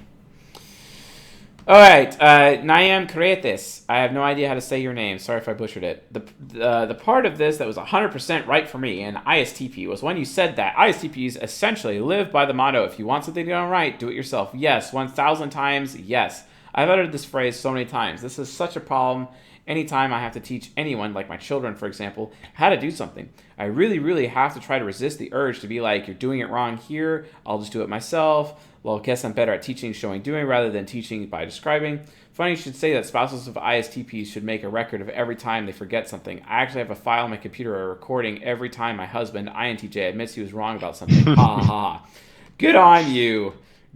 right, Nayam Creates. I have no idea how to say your name. Sorry if I butchered it. The part of this that was 100% right for me and ISTP was when you said that ISTPs essentially live by the motto, if you want something done right, do it yourself. Yes, 1,000 times, yes. I've uttered this phrase so many times. This is such a problem anytime I have to teach anyone, like my children, for example, how to do something. I really, really have to try to resist the urge to be like, you're doing it wrong here, I'll just do it myself. Well, I guess I'm better at teaching, showing, doing, rather than teaching by describing. Funny you should say that spouses of ISTPs should make a record of every time they forget something. I actually have a file on my computer, a recording every time my husband, INTJ, admits he was wrong about something. Ha ha ha. Good on you.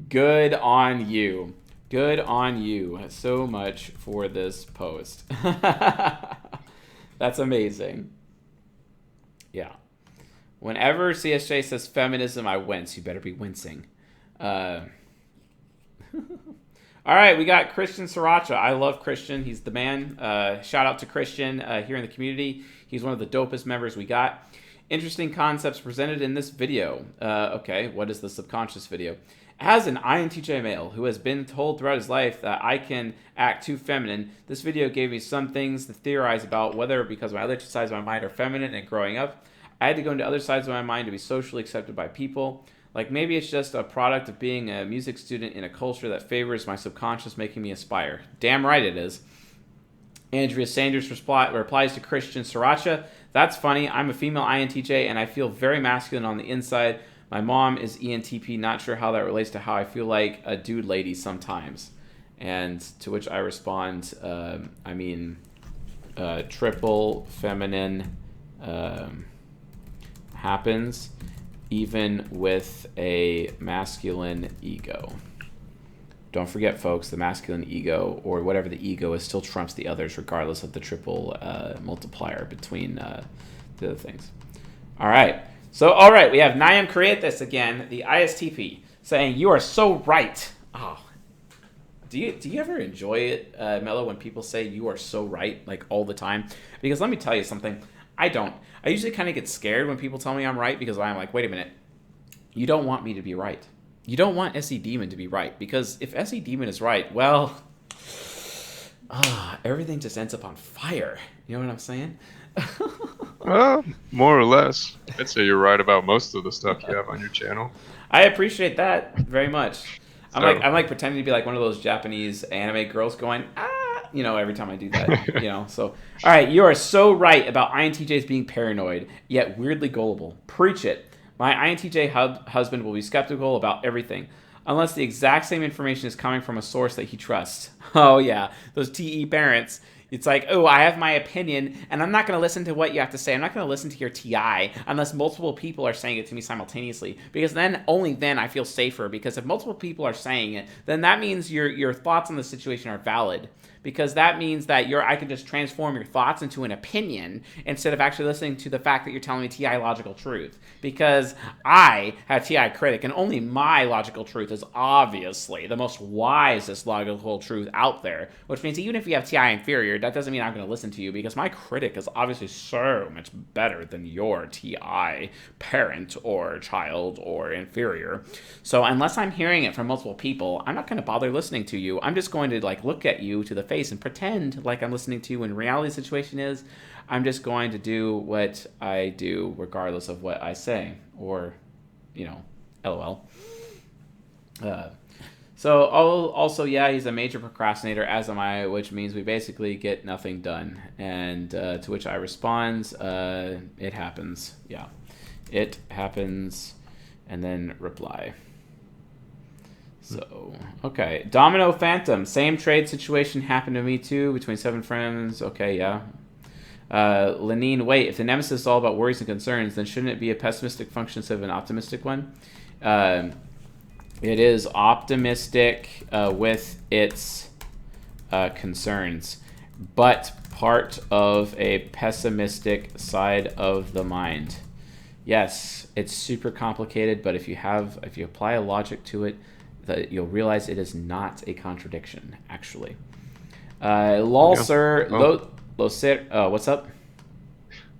Good on you. Good on you. So much for this post. That's amazing. Yeah. Whenever CSJ says feminism, I wince. You better be wincing. All right, we got Christian Sriracha. I love Christian. He's the man. Shout out to Christian here in the community. He's one of the dopest members we got. Interesting concepts presented in this video. Okay, what is the subconscious video? As an INTJ male who has been told throughout his life that I can act too feminine, this video gave me some things to theorize about, whether because my other two sides of my mind are feminine and growing up, I had to go into other sides of my mind to be socially accepted by people. Like maybe it's just a product of being a music student in a culture that favors my subconscious, making me aspire. Damn right it is. Andrea Sanders replies to Christian Sriracha, that's funny, I'm a female INTJ and I feel very masculine on the inside. My mom is ENTP, not sure how that relates to how I feel like a dude lady sometimes. And to which I respond, triple feminine happens even with a masculine ego. Don't forget, folks, the masculine ego, or whatever the ego is, still trumps the others regardless of the triple multiplier between the other things. All right. So, all right, we have Nayam Creates again, the ISTP, saying, you are so right. Oh, do you ever enjoy it, Mello, when people say you are so right, like all the time? Because let me tell you something, I don't. I usually kind of get scared when people tell me I'm right because I'm like, wait a minute, you don't want me to be right. You don't want SE Demon to be right because if SE Demon is right, well, everything just ends up on fire. You know what I'm saying? Well, more or less. I'd say you're right about most of the stuff you have on your channel. I appreciate that very much. I'm So, like pretending to be like one of those Japanese anime girls going, every time I do that, So, all right, you are so right about INTJs being paranoid, yet weirdly gullible. Preach it. My INTJ husband will be skeptical about everything, unless the exact same information is coming from a source that he trusts. Oh, yeah, those TE parents. It's like, oh, I have my opinion, and I'm not going to listen to what you have to say. I'm not going to listen to your TI unless multiple people are saying it to me simultaneously, because only then I feel safer. Because if multiple people are saying it, then that means your thoughts on the situation are valid. Because that means that I can just transform your thoughts into an opinion instead of actually listening to the fact that you're telling me TI logical truth. Because I have TI critic, and only my logical truth is obviously the most wisest logical truth out there. Which means even if you have TI inferior, that doesn't mean I'm going to listen to you, because my critic is obviously so much better than your TI parent or child or inferior. So unless I'm hearing it from multiple people, I'm not going to bother listening to you. I'm just going to look at you to the face and pretend like I'm listening to you when reality the situation is I'm just going to do what I do regardless of what I say, or LOL. So also, yeah, he's a major procrastinator, as am I, which means we basically get nothing done. And to which I respond, it happens. Yeah, it happens, and then reply. So, okay. Domino Phantom. Same trade situation happened to me too, between 7 friends. Okay, yeah. Lenine, wait, if the nemesis is all about worries and concerns, then shouldn't it be a pessimistic function instead of an optimistic one? It is optimistic with its concerns, but part of a pessimistic side of the mind. Yes, it's super complicated, but if you apply a logic to it, you'll realize it is not a contradiction, actually. Lol, yeah. Sir. What's up? I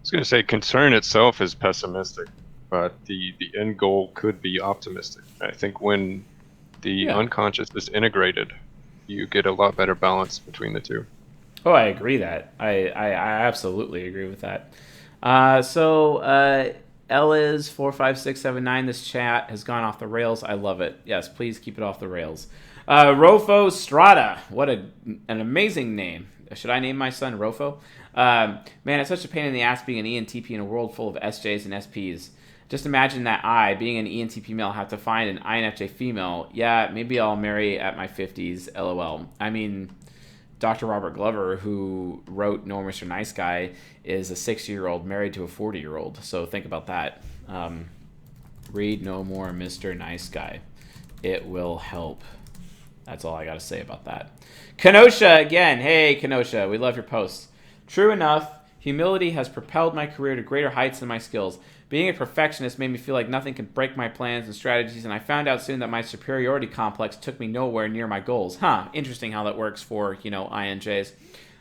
was going to say concern itself is pessimistic, but the end goal could be optimistic. I think when the unconscious is integrated, you get a lot better balance between the two. Oh, I agree that. I absolutely agree with that. L is 45679. This chat has gone off the rails. I love it. Yes, please keep it off the rails. Rofo Strada. What an amazing name. Should I name my son Rofo? Man, it's such a pain in the ass being an ENTP in a world full of SJs and SPs. Just imagine that I, being an ENTP male, have to find an INFJ female. Yeah, maybe I'll marry at my 50s. LOL. I mean, Dr. Robert Glover, who wrote No Mr. Nice Guy, is a 60-year-old married to a 40-year-old. So think about that. Read No More Mr. Nice Guy. It will help. That's all I got to say about that. Kenosha again. Hey, Kenosha. We love your posts. True enough, humility has propelled my career to greater heights than my skills. Being a perfectionist made me feel like nothing could break my plans and strategies, and I found out soon that my superiority complex took me nowhere near my goals. Interesting how that works for, INJs.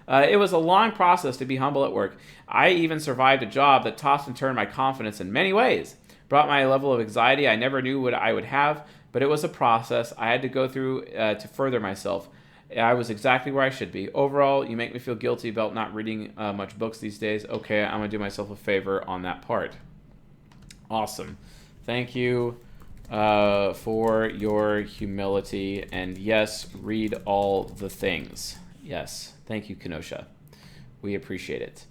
It was a long process to be humble at work. I even survived a job that tossed and turned my confidence in many ways. Brought my level of anxiety I never knew what I would have, but it was a process I had to go through to further myself. I was exactly where I should be. Overall, you make me feel guilty about not reading much books these days. Okay, I'm going to do myself a favor on that part. Awesome. Thank you for your humility. And yes, read all the things. Yes. Thank you, Kenosha. We appreciate it.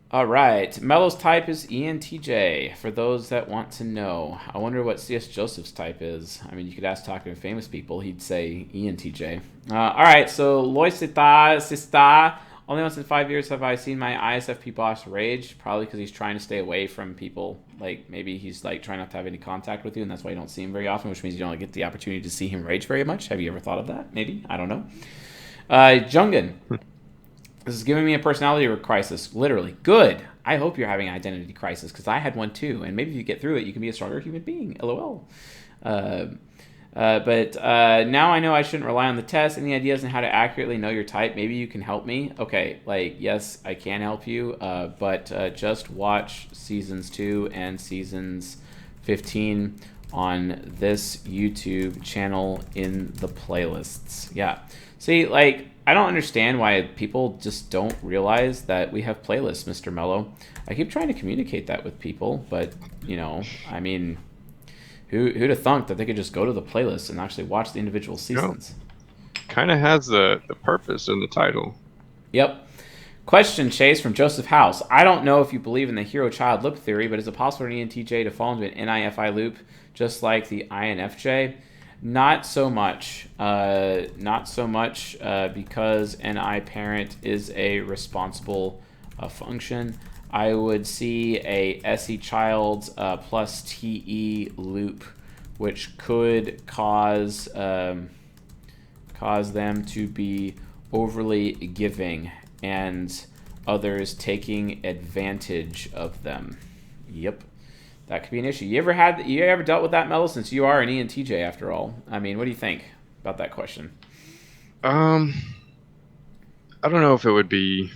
All right. Mello's type is ENTJ, for those that want to know. I wonder what C.S. Joseph's type is. I mean, you could ask talking to famous people. He'd say ENTJ. All right. So, Loisita Sista. Only once in 5 years have I seen my ISFP boss rage, probably because he's trying to stay away from people. Like, maybe he's trying not to have any contact with you, and that's why you don't see him very often, which means you don't get the opportunity to see him rage very much. Have you ever thought of that? Maybe. I don't know. Jungen. This is giving me a personality crisis. Literally. Good. I hope you're having an identity crisis, because I had one too, and maybe if you get through it, you can be a stronger human being. LOL. But now I know I shouldn't rely on the test. Any ideas on how to accurately know your type? Maybe you can help me. Okay, yes, I can help you, but just watch seasons 2 and seasons 15 on this YouTube channel in the playlists. Yeah. See, I don't understand why people just don't realize that we have playlists, Mr. Mello. I keep trying to communicate that with people, but, I mean, who'd have thunk that they could just go to the playlist and actually watch the individual seasons? Kind of has the purpose in the title. Yep. Question, Chase, from Joseph House. I don't know if you believe in the hero-child loop theory, but is it possible for an ENTJ to fall into an NIFI loop just like the INFJ? Not so much. Because NI parent is a responsible function. I would see a SE child plus TE loop, which could cause them to be overly giving and others taking advantage of them. Yep. That could be an issue. You ever dealt with that, Mel, since you are an ENTJ after all? I mean, what do you think about that question? I don't know if it would be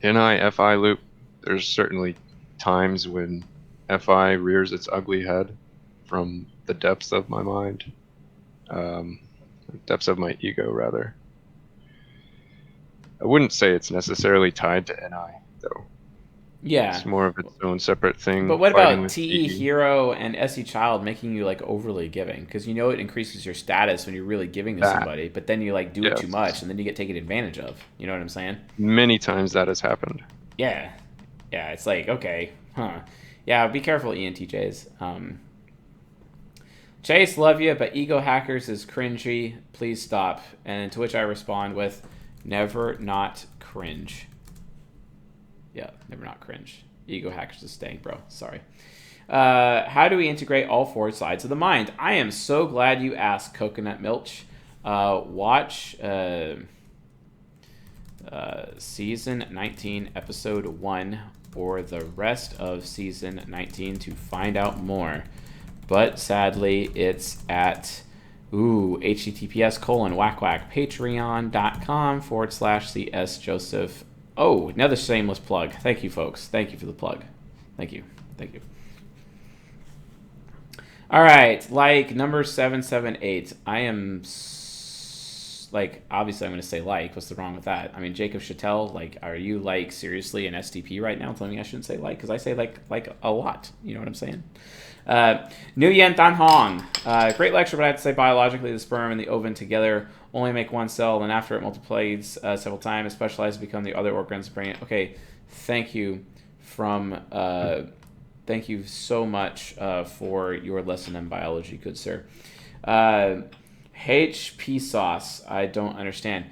NI-FI loop. There's certainly times when FI rears its ugly head from the depths of my mind. Depths of my ego, rather. I wouldn't say it's necessarily tied to NI, though. Yeah. It's more of its own separate thing. But what about TE hero and SE child making you like overly giving? Because it increases your status when you're really giving to somebody, but then you like do it too much and then you get taken advantage of. You know what I'm saying? Many times that has happened. Yeah. Yeah, it's like, okay, huh. Yeah, be careful, ENTJs. Chase, love you, but ego hackers is cringy. Please stop. And to which I respond with, never not cringe. Yeah, never not cringe. Ego hackers is staying, bro. Sorry. How do we integrate all four sides of the mind? I am so glad you asked, Coconut Milch. Watch season 19, episode 1, or the rest of season 19 to find out more. But sadly, it's at https://patreon.com/CS Joseph. Another shameless plug. Thank you, folks. Thank you for the plug. Thank you. All right, like number 778. I am obviously I'm going to say like. What's the wrong with that? I mean, Jacob Chattel, are you seriously an STP right now telling me I shouldn't say like? Because I say like a lot. You know what I'm saying? Nguyen Tan Hong. Great lecture, but I have to say biologically the sperm and the ovum together only make one cell, and after it multiplies several times, it specializes to become the other organs bring it. Okay, thank you thank you so much for your lesson in biology, good sir. HP sauce, I don't understand.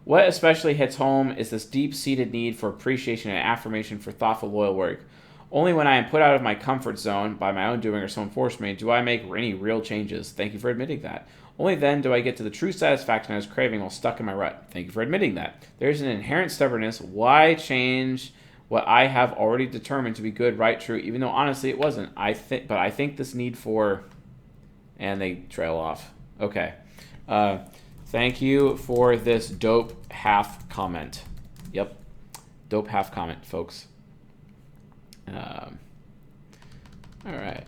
What especially hits home is this deep-seated need for appreciation and affirmation for thoughtful, loyal work. Only when I am put out of my comfort zone by my own doing or someone forced me do I make any real changes. Thank you for admitting that. Only then do I get to the true satisfaction I was craving while stuck in my rut. Thank you for admitting that. There's an inherent stubbornness. Why change what I have already determined to be good, right, true, even though honestly it wasn't? I think this need for... And they trail off. Okay. Thank you for this dope half comment. Yep. Dope half comment, folks. All right.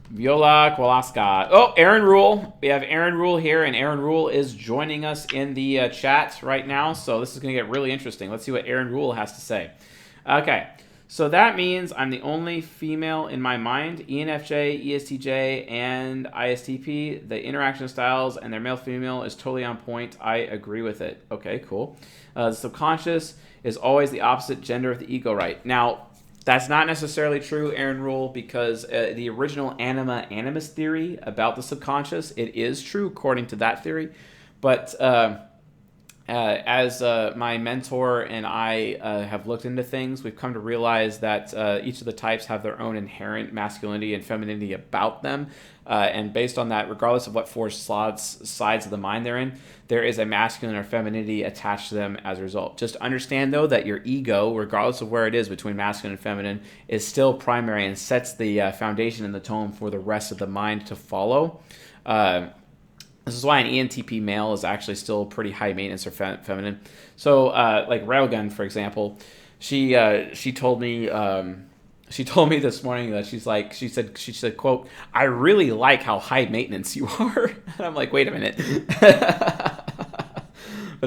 Viola Kowalska. Oh, Aaron Rule. We have Aaron Rule here, and Aaron Rule is joining us in the chat right now. So this is going to get really interesting. Let's see what Aaron Rule has to say. Okay. So that means I'm the only female in my mind. ENFJ, ESTJ, and ISTP. The interaction styles and their male-female is totally on point. I agree with it. Okay, cool. The subconscious is always the opposite gender of the ego, right? Now, that's not necessarily true, Aaron Rule, because the original anima-animus theory about the subconscious, it is true according to that theory. But as my mentor and I have looked into things, we've come to realize that each of the types have their own inherent masculinity and femininity about them. And based on that, regardless of what four sides of the mind they're in, there is a masculine or femininity attached to them as a result. Just understand, though, that your ego, regardless of where it is between masculine and feminine, is still primary and sets the foundation and the tone for the rest of the mind to follow. This is why an ENTP male is actually still pretty high maintenance or feminine. So, like Railgun, for example, she told me this morning that she said, quote, "I really like how high maintenance you are." And I'm like, wait a minute.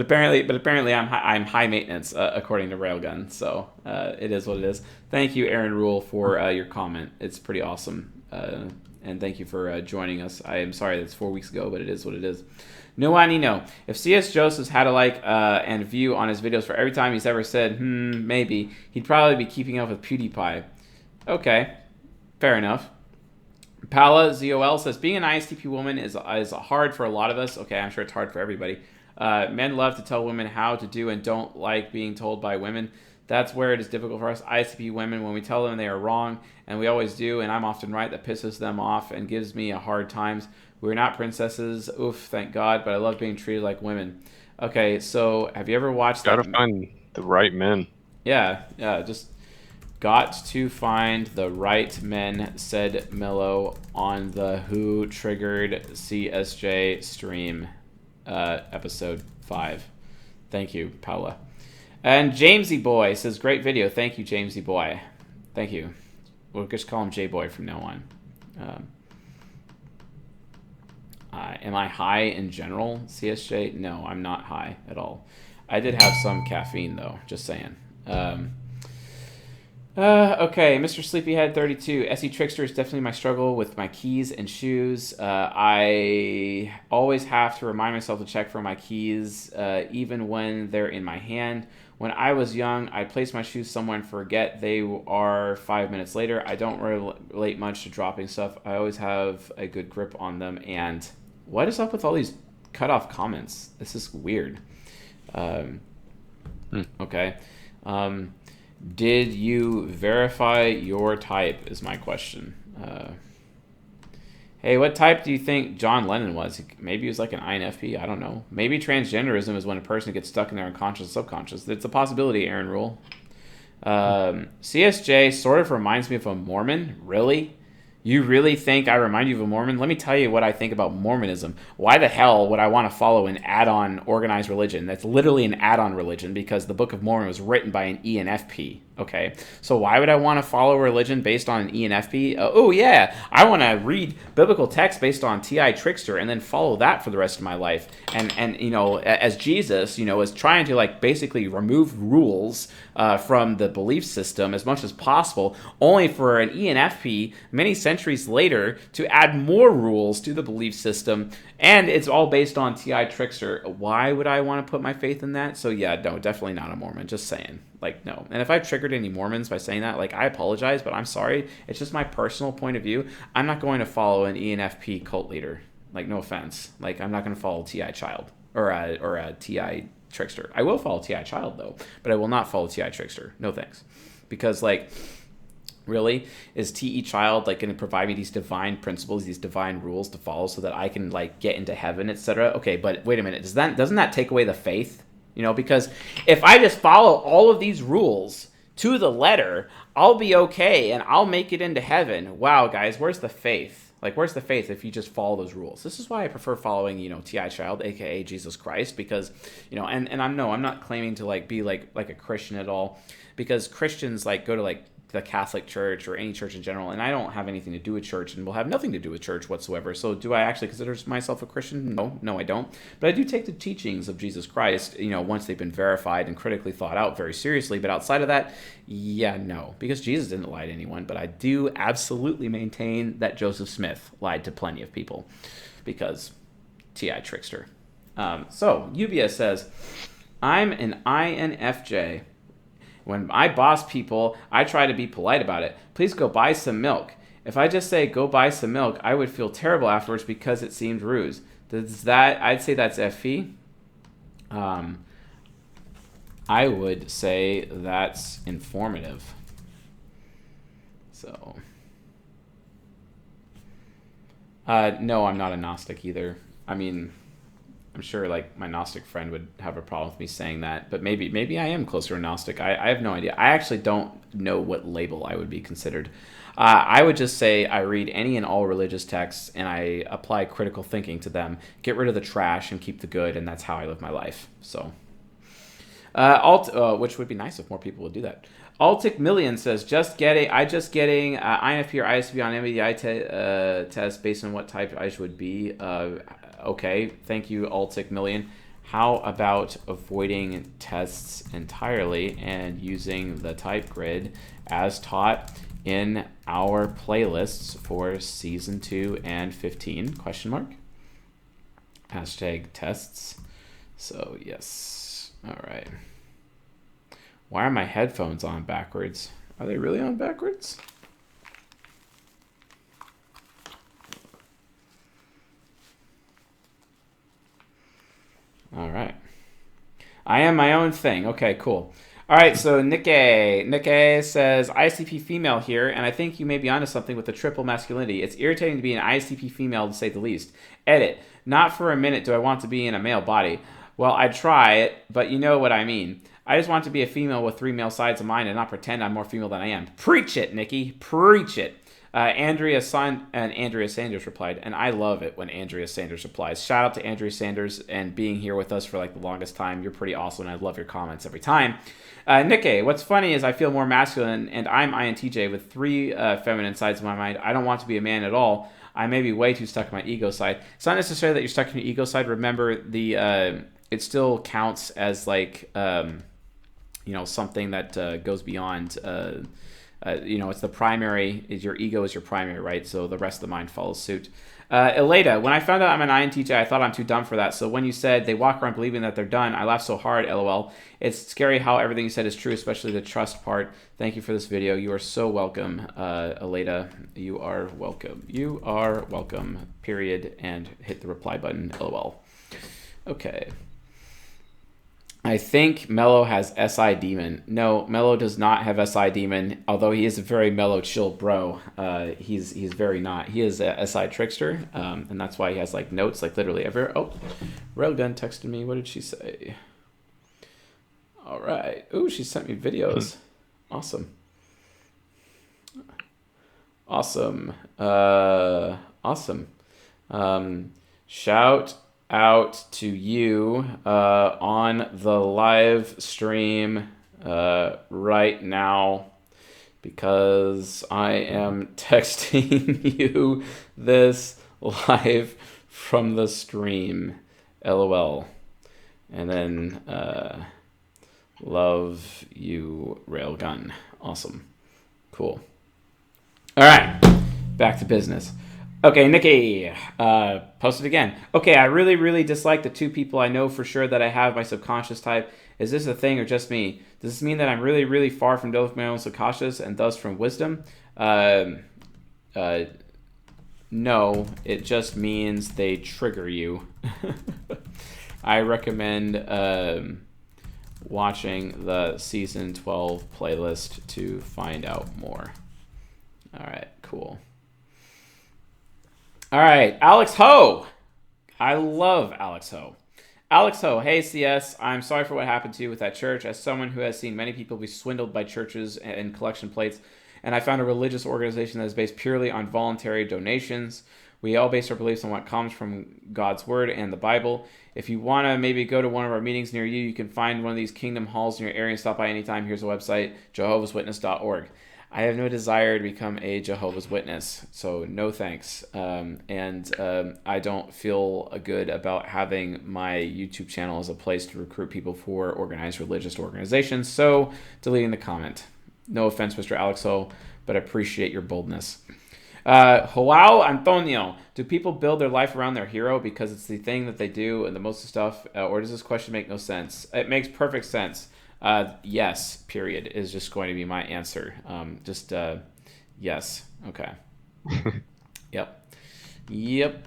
apparently I'm high maintenance according to Railgun. So it is what it is. Thank you, Aaron Rule, for your comment. It's pretty awesome. And thank you for joining us. I am sorry that's 4 weeks ago, but it is what it is. No, I need no. If C.S. Josephs had a like and view on his videos for every time he's ever said, maybe, he'd probably be keeping up with PewDiePie. Okay, fair enough. Pala ZOL says, being an ISTP woman is hard for a lot of us. Okay, I'm sure it's hard for everybody. Men love to tell women how to do and don't like being told by women. That's where it is difficult for us ISTP women when we tell them they are wrong, and we always do, and I'm often right. That pisses them off and gives me a hard times. We're not princesses, oof, thank God, but I love being treated like women. Okay, so have you ever watched that? Gotta find the right men. Yeah, just got to find the right men, said Mello on the Who Triggered CSJ stream, episode 5. Thank you, Paula. And Jamesy Boy says, great video. Thank you, Jamesy Boy. Thank you. We'll just call him J-Boy from now on. Am I high in general, CSJ? No, I'm not high at all. I did have some caffeine, though. Just saying. Okay, Mr. Sleepyhead 32. SE Trickster is definitely my struggle with my keys and shoes. I always have to remind myself to check for my keys, even when they're in my hand. When I was young, I'd place my shoes somewhere and forget they are 5 minutes later. I don't relate much to dropping stuff. I always have a good grip on them. And what is up with all these cut-off comments? This is weird. Okay. Did you verify your type is my question. Hey, what type do you think John Lennon was? Maybe he was like an INFP. I don't know. Maybe transgenderism is when a person gets stuck in their unconscious and subconscious. It's a possibility, Aaron Rule. CSJ sort of reminds me of a Mormon. Really? You really think I remind you of a Mormon? Let me tell you what I think about Mormonism. Why the hell would I want to follow an add-on organized religion? That's literally an add-on religion because the Book of Mormon was written by an ENFP. Okay, so why would I want to follow a religion based on an ENFP? Oh yeah, I want to read biblical text based on TI Trickster and then follow that for the rest of my life. And you know, as Jesus, you know, is trying to like basically remove rules from the belief system as much as possible, only for an ENFP many centuries later to add more rules to the belief system, and it's all based on TI Trickster. Why would I want to put my faith in that? So yeah, no, definitely not a Mormon. Just saying. Like, no. And if I triggered any Mormons by saying that, like, I apologize, but I'm sorry. It's just my personal point of view. I'm not going to follow an ENFP cult leader. Like, no offense. Like, I'm not going to follow TI Child or a TI Trickster. I will follow TI Child, though, but I will not follow TI Trickster. No thanks. Because, like, really, is TE Child, like, going to provide me these divine principles, these divine rules to follow so that I can, like, get into heaven, etc.? Okay, but wait a minute. Doesn't that take away the faith? You know, because if I just follow all of these rules to the letter, I'll be okay and I'll make it into heaven. Wow, guys, where's the faith? Like, where's the faith if you just follow those rules? This is why I prefer following, you know, TI Child, aka Jesus Christ, because, you know, and I'm not claiming to like be like a Christian at all, because Christians like go to like the Catholic Church or any church in general, and I don't have anything to do with church and will have nothing to do with church whatsoever. So do I actually consider myself a Christian? No, I don't. But I do take the teachings of Jesus Christ, you know, once they've been verified and critically thought out, very seriously. But outside of that, yeah, no, because Jesus didn't lie to anyone. But I do absolutely maintain that Joseph Smith lied to plenty of people because TI Trickster. So UBS says, I'm an INFJ. When I boss people, I try to be polite about it. Please go buy some milk. If I just say, go buy some milk, I would feel terrible afterwards because it seemed rude. I'd say that's FE. I would say that's informative. So, no, I'm not a Gnostic either. I mean, I'm sure like my Gnostic friend would have a problem with me saying that, but maybe I am closer to Gnostic. I have no idea. I actually don't know what label I would be considered. I would just say I read any and all religious texts and I apply critical thinking to them, get rid of the trash and keep the good, and that's how I live my life. So, which would be nice if more people would do that. Altic Million says, just getting INFP or ISFP on MBTI test based on what type I should be. Okay, thank you, Altic Million. How about avoiding tests entirely and using the type grid as taught in our playlists for season 2 and 15? Question mark. Hashtag tests. So yes. All right. Why are my headphones on backwards? Are they really on backwards? All right. I am my own thing. Okay, cool. All right, so Nikkei says, ISTP female here, and I think you may be onto something with the triple masculinity. It's irritating to be an ISTP female, to say the least. Edit. Not for a minute do I want to be in a male body. Well, I'd try it, but you know what I mean. I just want to be a female with 3 male sides of mine and not pretend I'm more female than I am. Preach it, Nikki. Preach it. Andrea Sanders replied, and I love it when Andrea Sanders replies. Shout out to Andrea Sanders and being here with us for like the longest time. You're pretty awesome, and I love your comments every time. Nikkei, what's funny is I feel more masculine, and I'm INTJ with 3 feminine sides of my mind. I don't want to be a man at all. I may be way too stuck in my ego side. It's not necessarily that you're stuck in your ego side. Remember, it still counts as like something that goes beyond. It's the primary. Your ego is your primary, right? So the rest of the mind follows suit. Eleda, when I found out I'm an INTJ, I thought I'm too dumb for that. So when you said they walk around believing that they're done, I laughed so hard, LOL. It's scary how everything you said is true, especially the trust part. Thank you for this video. You are so welcome, Eleda. You are welcome. You are welcome, period. And hit the reply button, LOL. Okay. I think Mello has SI Demon. No, Mello does not have SI Demon, although he is a very mellow, chill bro. He's very not. He is a SI Trickster, and that's why he has like notes, like literally everywhere. Oh, Railgun texted me. What did she say? All right. Ooh, she sent me videos. Awesome. Awesome. Awesome. Shout out to you on the live stream right now, because I am texting you this live from the stream. LOL. And then love you, Railgun. Awesome. Cool. All right, back to business. Okay, Nikki, posted again. Okay, I really, really dislike the 2 people I know for sure that I have my subconscious type. Is this a thing or just me? Does this mean that I'm really, really far from dealing with my own subconscious and thus from wisdom? No, it just means they trigger you. I recommend watching the season 12 playlist to find out more. All right, cool. All right, Alex Ho. I love Alex Ho. Alex Ho, hey CS, I'm sorry for what happened to you with that church. As someone who has seen many people be swindled by churches and collection plates, and I found a religious organization that is based purely on voluntary donations. We all base our beliefs on what comes from God's word and the Bible. If you want to maybe go to one of our meetings near you, you can find one of these kingdom halls in your area and stop by anytime. Here's a website, jehovahswitness.org. I have no desire to become a Jehovah's Witness, so no thanks. I don't feel good about having my YouTube channel as a place to recruit people for organized religious organizations, so deleting the comment. No offense, Mr. Alex Ho, but I appreciate your boldness. Joao Antonio, do people build their life around their hero because it's the thing that they do and the most of stuff, or does this question make no sense? It makes perfect sense. Yes, period, is just going to be my answer. Yes. Okay. Yep.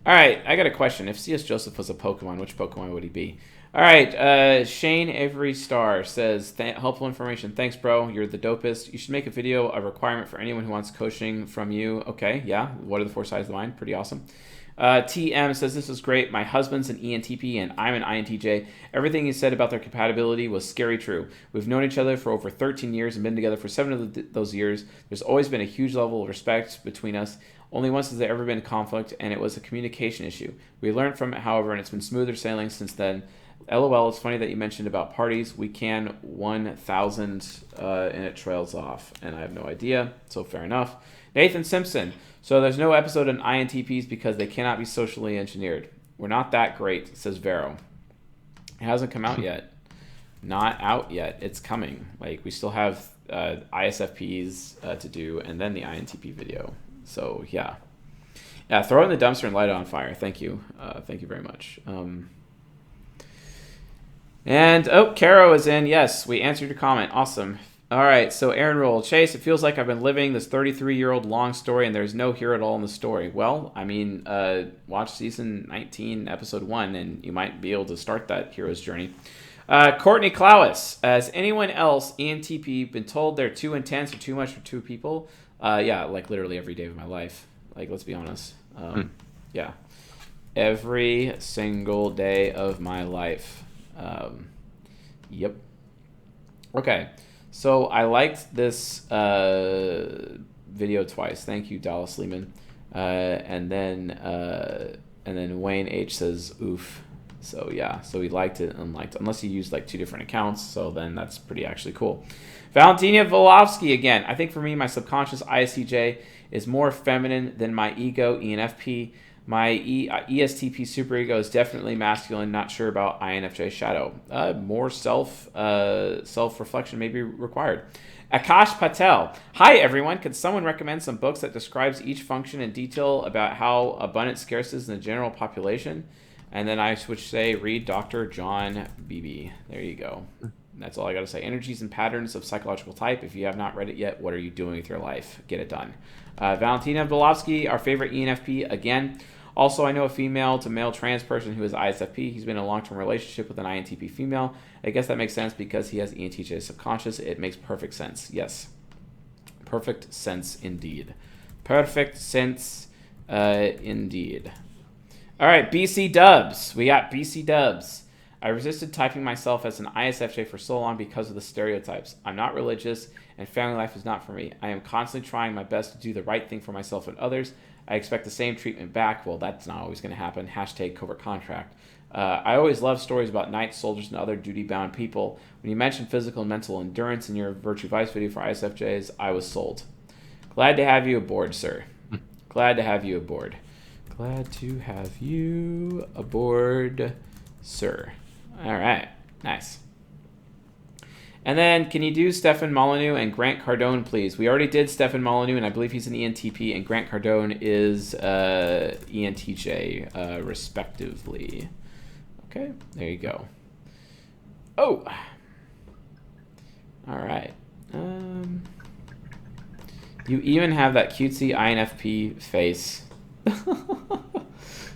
All right, I got a question. If C.S. Joseph was a Pokemon, which Pokemon would he be? All right, Shane Avery Star says, helpful information. Thanks, bro. You're the dopest. You should make a video, a requirement for anyone who wants coaching from you. Okay, yeah. What are the 4 sides of the mind? Pretty awesome. TM says, this was great. My husband's an ENTP and I'm an INTJ. Everything he said about their compatibility was scary true. We've known each other for over 13 years and been together for 7 of those years. There's always been a huge level of respect between us. Only once has there ever been conflict, and it was a communication issue. We learned from it, however, and it's been smoother sailing since then. LOL, it's funny that you mentioned about parties. We can 1,000 and it trails off, and I have no idea, so fair enough. Nathan Simpson. So there's no episode on INTPs because they cannot be socially engineered. We're not that great, says Vero. It hasn't come out yet. Not out yet. It's coming. Like, we still have ISFPs to do, and then the INTP video. So, yeah. Yeah, throw it in the dumpster and light it on fire. Thank you. Thank you very much. And, Caro is in. Yes, we answered your comment. Awesome. All right, so Aaron Roll. Chase, it feels like I've been living this 33-year-old long story and there's no hero at all in the story. Well, I mean, watch season 19, episode 1, and you might be able to start that hero's journey. Courtney Clowis. Has anyone else, ENTP, been told they're too intense or too much for two people? Yeah, like literally every day of my life. Like, let's be honest. Yeah. Every single day of my life. Yep. Okay. So I liked this video twice. Thank you, Dallas Lehman. And then Wayne H says oof. So yeah, so he liked it and unliked it. Unless he used like two different accounts, so then that's pretty actually cool. Valentina Volovsky again. I think for me, my subconscious ISTJ is more feminine than my ego ENFP. My ESTP superego is definitely masculine. Not sure about INFJ shadow. More self-reflection may be required. Akash Patel. Hi, everyone. Could someone recommend some books that describes each function in detail about how abundant scarce is in the general population? And then I would say read Dr. John Beebe. There you go. That's all I got to say. Energies and Patterns of Psychological Type. If you have not read it yet, what are you doing with your life? Get it done. Valentina Volovsky, our favorite ENFP, again. Also, I know a female to male trans person who is ISFP. He's been in a long-term relationship with an INTP female. I guess that makes sense because he has ENTJ subconscious. It makes perfect sense. Yes. Perfect sense indeed. Perfect sense indeed. All right, BC Dubs. We got BC Dubs. I resisted typing myself as an ISFJ for so long because of the stereotypes. I'm not religious, and family life is not for me. I am constantly trying my best to do the right thing for myself and others. I expect the same treatment back. Well, that's not always going to happen. Hashtag covert contract. I always love stories about knights, soldiers, and other duty-bound people. When you mentioned physical and mental endurance in your Virtue Vice video for ISFJs, I was sold. Glad to have you aboard, sir. Glad to have you aboard. Glad to have you aboard, sir. All right. Nice. And then, can you do Stefan Molyneux and Grant Cardone, please? We already did Stefan Molyneux, and I believe he's an ENTP, and Grant Cardone is ENTJ, respectively. Okay, there you go. Oh! All right. You even have that cutesy INFP face.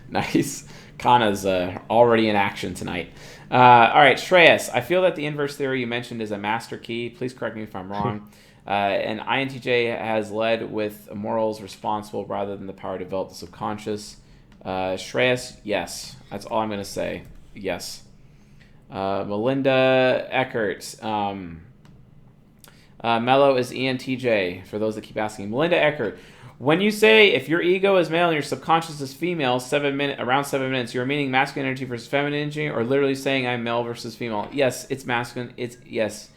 Nice. Kana's already in action tonight. All right, Shreyas. I feel that the inverse theory you mentioned is a master key. Please correct me if I'm wrong. And INTJ has led with morals responsible rather than the power to develop the subconscious. Shreyas, yes. That's all I'm going to say. Yes. Melinda Eckert. Mello is ENTJ, for those that keep asking. Melinda Eckert. When you say if your ego is male and your subconscious is female, around 7 minutes, you're meaning masculine energy versus feminine energy, or literally saying I'm male versus female? Yes, it's masculine. Yes,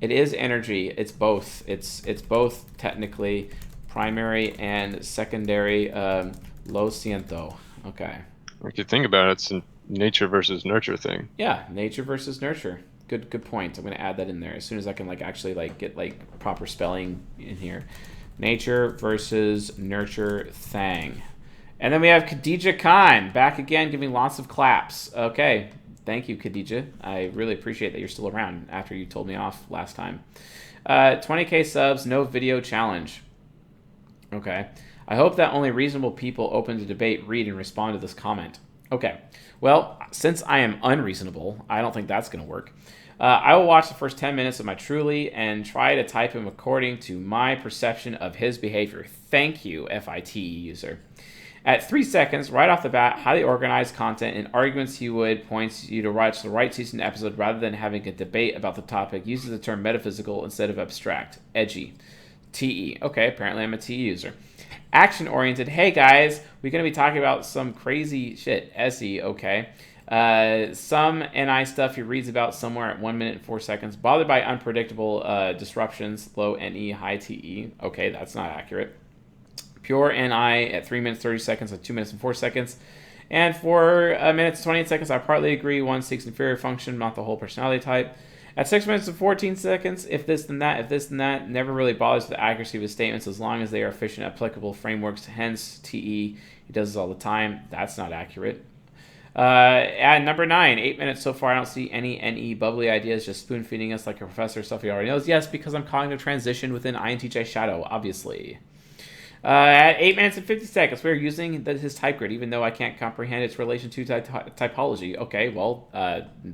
it is energy. It's both. It's both technically primary and secondary. Lo siento. Okay. If you think about it, it's a nature versus nurture thing. Yeah, nature versus nurture. Good point. I'm gonna add that in there as soon as I can actually get proper spelling in here. Nature versus nurture thing. And then we have Khadija Khan back again, giving lots of claps. Okay. Thank you, Khadija. I really appreciate that you're still around after you told me off last time. 20K subs, no video challenge. Okay. I hope that only reasonable people open to debate read and respond to this comment. Okay. Well, since I am unreasonable, I don't think that's going to work. I will watch the first 10 minutes of my Truly and try to type him according to my perception of his behavior. Thank you, FIT user. At 3 seconds, right off the bat, highly organized content and arguments he would points you to watch the right season episode rather than having a debate about the topic. Uses the term metaphysical instead of abstract. Edgy. TE. Okay, apparently I'm a TE user. Action-oriented. Hey guys, we're going to be talking about some crazy shit. SE, okay. Some NI stuff he reads about somewhere at 1 minute and 4 seconds. Bothered by unpredictable disruptions. Low NE, high TE. Okay, that's not accurate. Pure NI at 3 minutes 30 seconds and 2 minutes and 4 seconds. And for a minute to 28 seconds, I partly agree. One seeks inferior function, not the whole personality type. At 6 minutes and 14 seconds, if this then that, if this then that, never really bothers with the accuracy of his statements as long as they are efficient, applicable frameworks. Hence, TE, he does this all the time. That's not accurate. At number 9, 8 minutes so far. I don't see any NE bubbly ideas, just spoon feeding us like a professor, stuff he already knows. Yes, because I'm calling the transition within INTJ shadow, obviously. At 8 minutes and 50 seconds, we're using his type grid, even though I can't comprehend its relation to typology. Okay, well,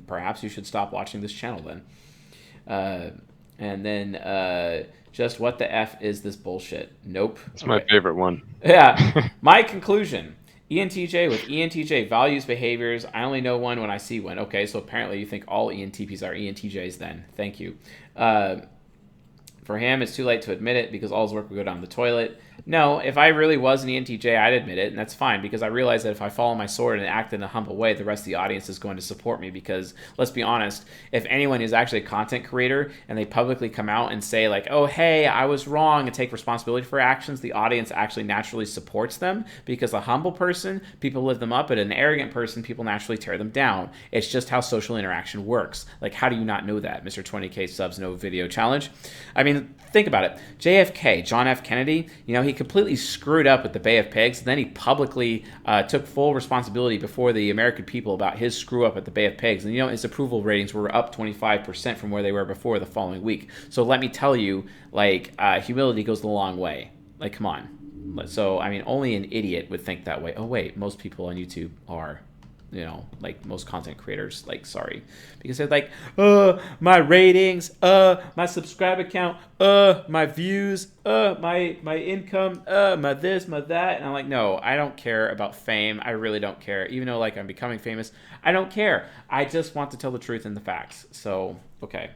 perhaps you should stop watching this channel then. And then, just what the F is this bullshit? Nope. It's my favorite one. Yeah. My conclusion. ENTJ with ENTJ values, behaviors. I only know one when I see one. Okay, so apparently you think all ENTPs are ENTJs then. Thank you. For him, it's too late to admit it because all his work would go down the toilet. No, if I really was an ENTJ, I'd admit it, and that's fine because I realize that if I follow my sword and act in a humble way, the rest of the audience is going to support me because, let's be honest, if anyone is actually a content creator and they publicly come out and say like, oh, hey, I was wrong and take responsibility for actions, the audience actually naturally supports them because a humble person, people lift them up, but an arrogant person, people naturally tear them down. It's just how social interaction works. Like, how do you not know that, Mr. 20K subs, no video challenge? I mean, think about it. JFK, John F. Kennedy, he completely screwed up with the Bay of Pigs. Then he publicly took full responsibility before the American people about his screw up at the Bay of Pigs. And his approval ratings were up 25% from where they were before the following week. So let me tell you, humility goes a long way. Like, come on. So, I mean, only an idiot would think that way. Oh, wait, most people on YouTube are. Most content creators, sorry. Because they're like, my ratings, my subscriber count, my views, my income, my this, my that. And I'm like, no, I don't care about fame. I really don't care. Even though, I'm becoming famous, I don't care. I just want to tell the truth and the facts. So, okay.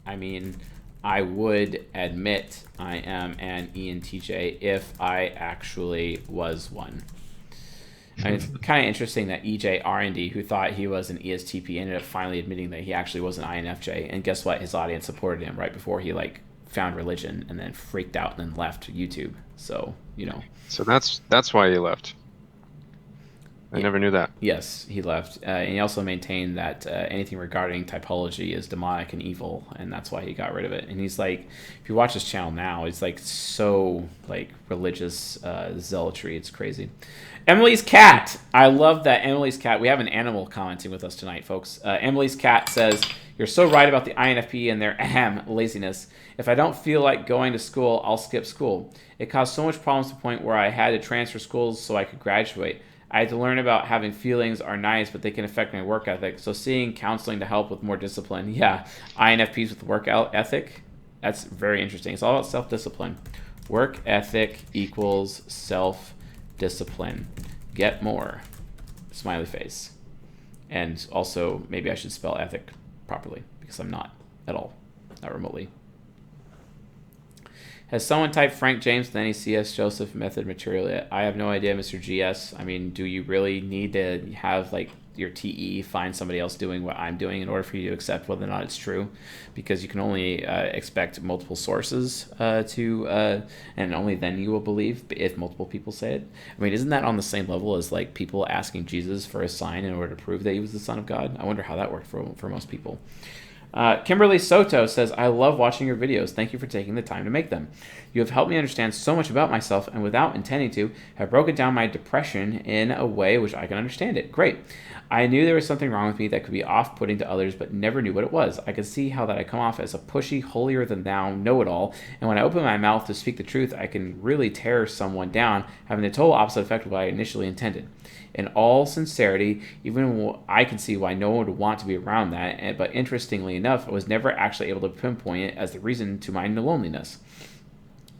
I mean, I would admit I am an ENTJ if I actually was one. I mean, it's kind of interesting that EJ R&D, who thought he was an ESTP, ended up finally admitting that he actually was an INFJ. And guess what? His audience supported him right before he found religion and then freaked out and then left YouTube. So, So that's why he left. I never knew that. Yes, he left. And he also maintained that anything regarding typology is demonic and evil, and that's why he got rid of it. And he's if you watch his channel now, it's so religious zealotry. It's crazy. Emily's cat. I love that Emily's cat. We have an animal commenting with us tonight, folks. Emily's cat says, "You're so right about the INFP and their laziness. If I don't feel like going to school, I'll skip school. It caused so much problems to the point where I had to transfer schools so I could graduate. I had to learn about having feelings are nice, but they can affect my work ethic. So seeing counseling to help with more discipline." Yeah, INFPs with work ethic. That's very interesting. It's all about self-discipline. Work ethic equals self-discipline. Get more. Smiley face. And also, maybe I should spell ethic properly, because I'm not at all. Not remotely. Has someone typed Frank James with any CS Joseph method material yet? I have no idea, Mr. GS. I mean, do you really need to have your TE find somebody else doing what I'm doing in order for you to accept whether or not it's true? Because you can only expect multiple sources and only then you will believe if multiple people say it. I mean, isn't that on the same level as people asking Jesus for a sign in order to prove that he was the Son of God? I wonder how that worked for most people. Kimberly Soto says, "I love watching your videos. Thank you for taking the time to make them. You have helped me understand so much about myself and without intending to, have broken down my depression in a way which I can understand it. Great. I knew there was something wrong with me that could be off-putting to others, but never knew what it was. I could see how that I come off as a pushy, holier-than-thou know-it-all, and when I open my mouth to speak the truth, I can really tear someone down, having the total opposite effect of what I initially intended. In all sincerity, even I can see why no one would want to be around that, but interestingly enough, I was never actually able to pinpoint it as the reason to my loneliness.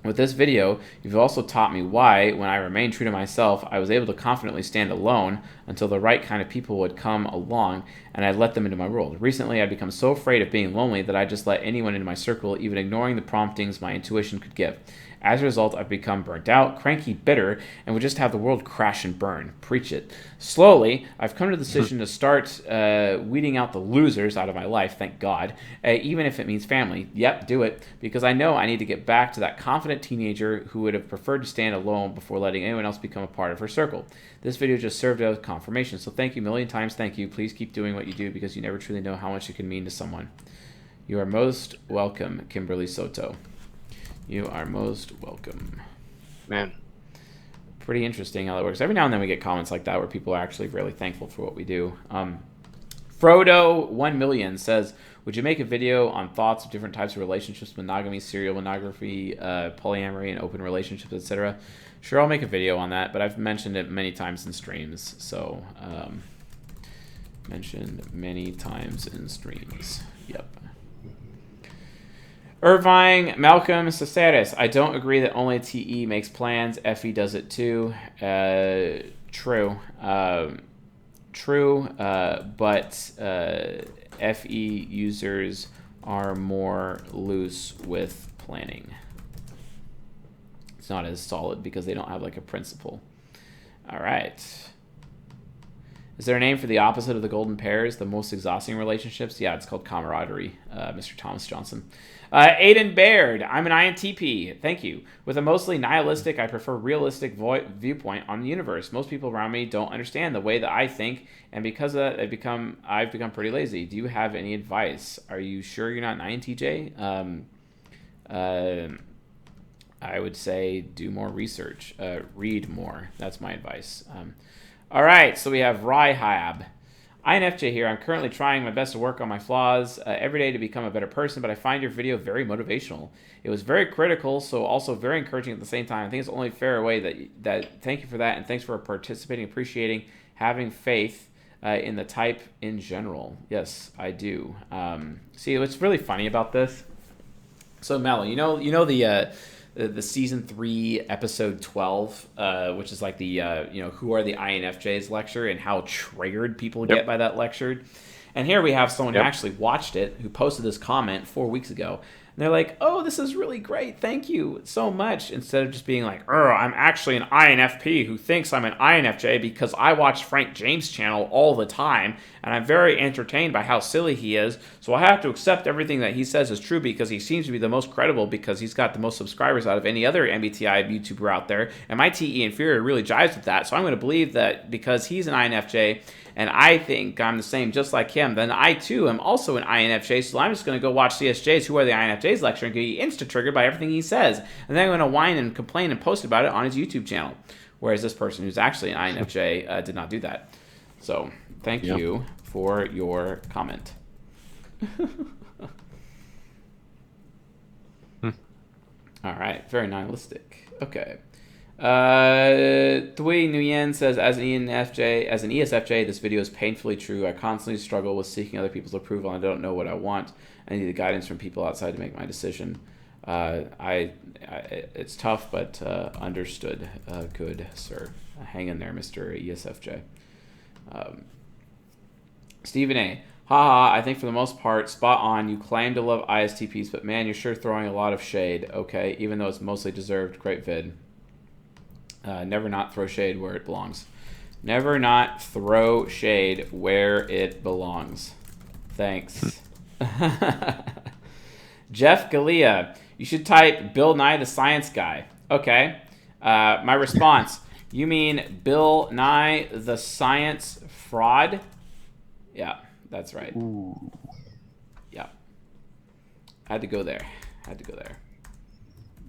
With this video, you've also taught me why, when I remained true to myself, I was able to confidently stand alone until the right kind of people would come along and I'd let them into my world. Recently, I'd become so afraid of being lonely that I just let anyone into my circle, even ignoring the promptings my intuition could give. As a result, I've become burnt out, cranky, bitter, and would just have the world crash and burn. Preach it. Slowly, I've come to the decision to start weeding out the losers out of my life, thank God, even if it means family. Yep, do it, because I know I need to get back to that confident confident teenager who would have preferred to stand alone before letting anyone else become a part of her circle. This video just served as confirmation. So thank you a million times. Thank you. Please keep doing what you do because you never truly know how much it can mean to someone. You are most welcome, Kimberly Soto. You are most welcome. Man. Pretty interesting how that works. Every now and then we get comments like that where people are actually really thankful for what we do. Frodo1 million says, would you make a video on thoughts of different types of relationships, monogamy, serial monogamy, polyamory, and open relationships, etc.? Sure, I'll make a video on that, but I've mentioned it many times in streams. So, mentioned many times in streams. Yep. Irvine Malcolm Caceres. I don't agree that only TE makes plans. FE does it too. True. True, but FE users are more loose with planning. It's not as solid because they don't have like a principle. All right. Is there a name for the opposite of the golden pairs, the most exhausting relationships? Yeah, it's called camaraderie, Mr. Thomas Johnson. Aiden Baird, I'm an INTP. Thank you. With a mostly nihilistic, I prefer realistic viewpoint on the universe. Most people around me don't understand the way that I think, and because of that, I've become pretty lazy. Do you have any advice? Are you sure you're not an INTJ? I would say do more research. Read more. That's my advice. All right, so we have Ryhab. INFJ here. I'm currently trying my best to work on my flaws every day to become a better person, but I find your video very motivational. It was very critical, so also very encouraging at the same time. I think it's only fair way that thank you for that, and thanks for participating, appreciating, having faith in the type in general. Yes, I do. See, what's really funny about this? So, Mel, you know the season 3 episode 12, which is like the who are the INFJs lecture and how triggered people get by that lecture. And here we have someone who actually watched it, who posted this comment 4 weeks ago. And they're like, oh, this is really great. Thank you so much. Instead of just being like, I'm actually an INFP who thinks I'm an INFJ because I watch Frank James' channel all the time. And I'm very entertained by how silly he is. So I have to accept everything that he says is true because he seems to be the most credible because he's got the most subscribers out of any other MBTI YouTuber out there. And my TE inferior really jives with that. So I'm going to believe that because he's an INFJ and I think I'm the same just like him, then I too am also an INFJ, so I'm just going to go watch CSJ's Who Are the INFJs lecture and get insta-triggered by everything he says. And then I'm going to whine and complain and post about it on his YouTube channel. Whereas this person who's actually an INFJ did not do that. So thank you for your comment. All right, very nihilistic. Okay. Thui Nguyen says, as an ESFJ, this video is painfully true. I constantly struggle with seeking other people's approval. I don't know what I want. I need the guidance from people outside to make my decision. It's tough, but understood. Good, sir. Hang in there, Mr. ESFJ. Stephen A. Haha, I think for the most part, spot on. You claim to love ISTPs, but man, you're sure throwing a lot of shade. Okay, even though it's mostly deserved. Great vid. Never not throw shade where it belongs. Never not throw shade where it belongs. Thanks. Jeff Galea, you should type Bill Nye the Science Guy. Okay. My response, you mean Bill Nye the Science Fraud? Yeah, that's right. Ooh. Yeah. I had to go there.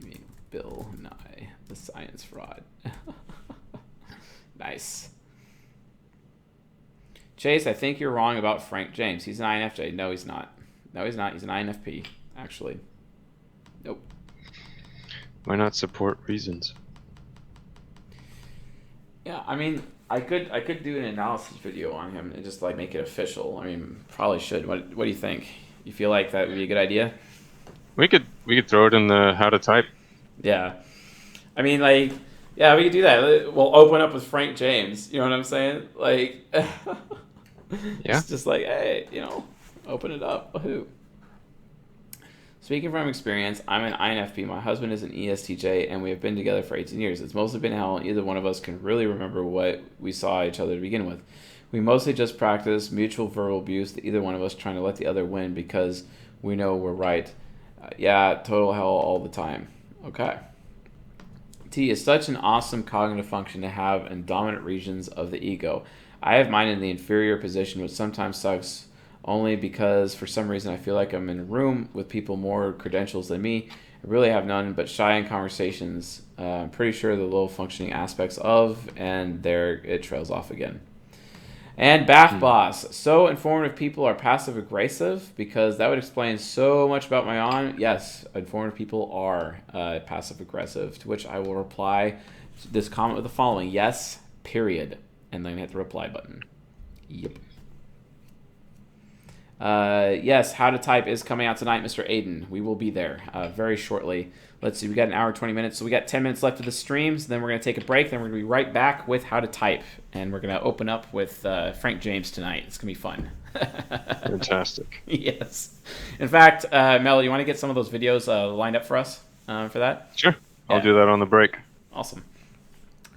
You mean Bill Nye the Science Fraud. Nice. Chase, I think you're wrong about Frank James. He's an INFJ. No, he's not. He's an INFP, actually. Nope. Why not support reasons? Yeah, I mean, I could do an analysis video on him and just like make it official. I mean, probably should. What do you think? You feel like that would be a good idea? We could throw it in the how to type. Yeah. I mean, like, yeah, we could do that. We'll open up with Frank James. You know what I'm saying? Like, yeah. It's just like, hey, open it up. Woohoo. Speaking from experience, I'm an INFP. My husband is an ESTJ, and we have been together for 18 years. It's mostly been hell, and either one of us can really remember what we saw each other to begin with. We mostly just practice mutual verbal abuse, either one of us trying to let the other win because we know we're right. Yeah, total hell all the time. Okay. T is such an awesome cognitive function to have in dominant regions of the ego. I have mine in the inferior position, which sometimes sucks only because for some reason I feel like I'm in a room with people more credentials than me. I really have none but shy in conversations. I'm pretty sure the low functioning aspects of, and there it trails off again. And Bath Boss. So informative people are passive aggressive because that would explain so much about my own. Yes, informative people are passive aggressive, to which I will reply this comment with the following. Yes, period. And then hit the reply button. Yep. Yes, How to Type is coming out tonight, Mr. Aiden. We will be there very shortly. Let's see, we got an hour, 20 minutes. So we got 10 minutes left of the streams. Then we're going to take a break. Then we're going to be right back with How to Type. And we're going to open up with Frank James tonight. It's going to be fun. Fantastic. Yes. In fact, Mel, you want to get some of those videos lined up for us for that? Sure. I'll do that on the break. Awesome.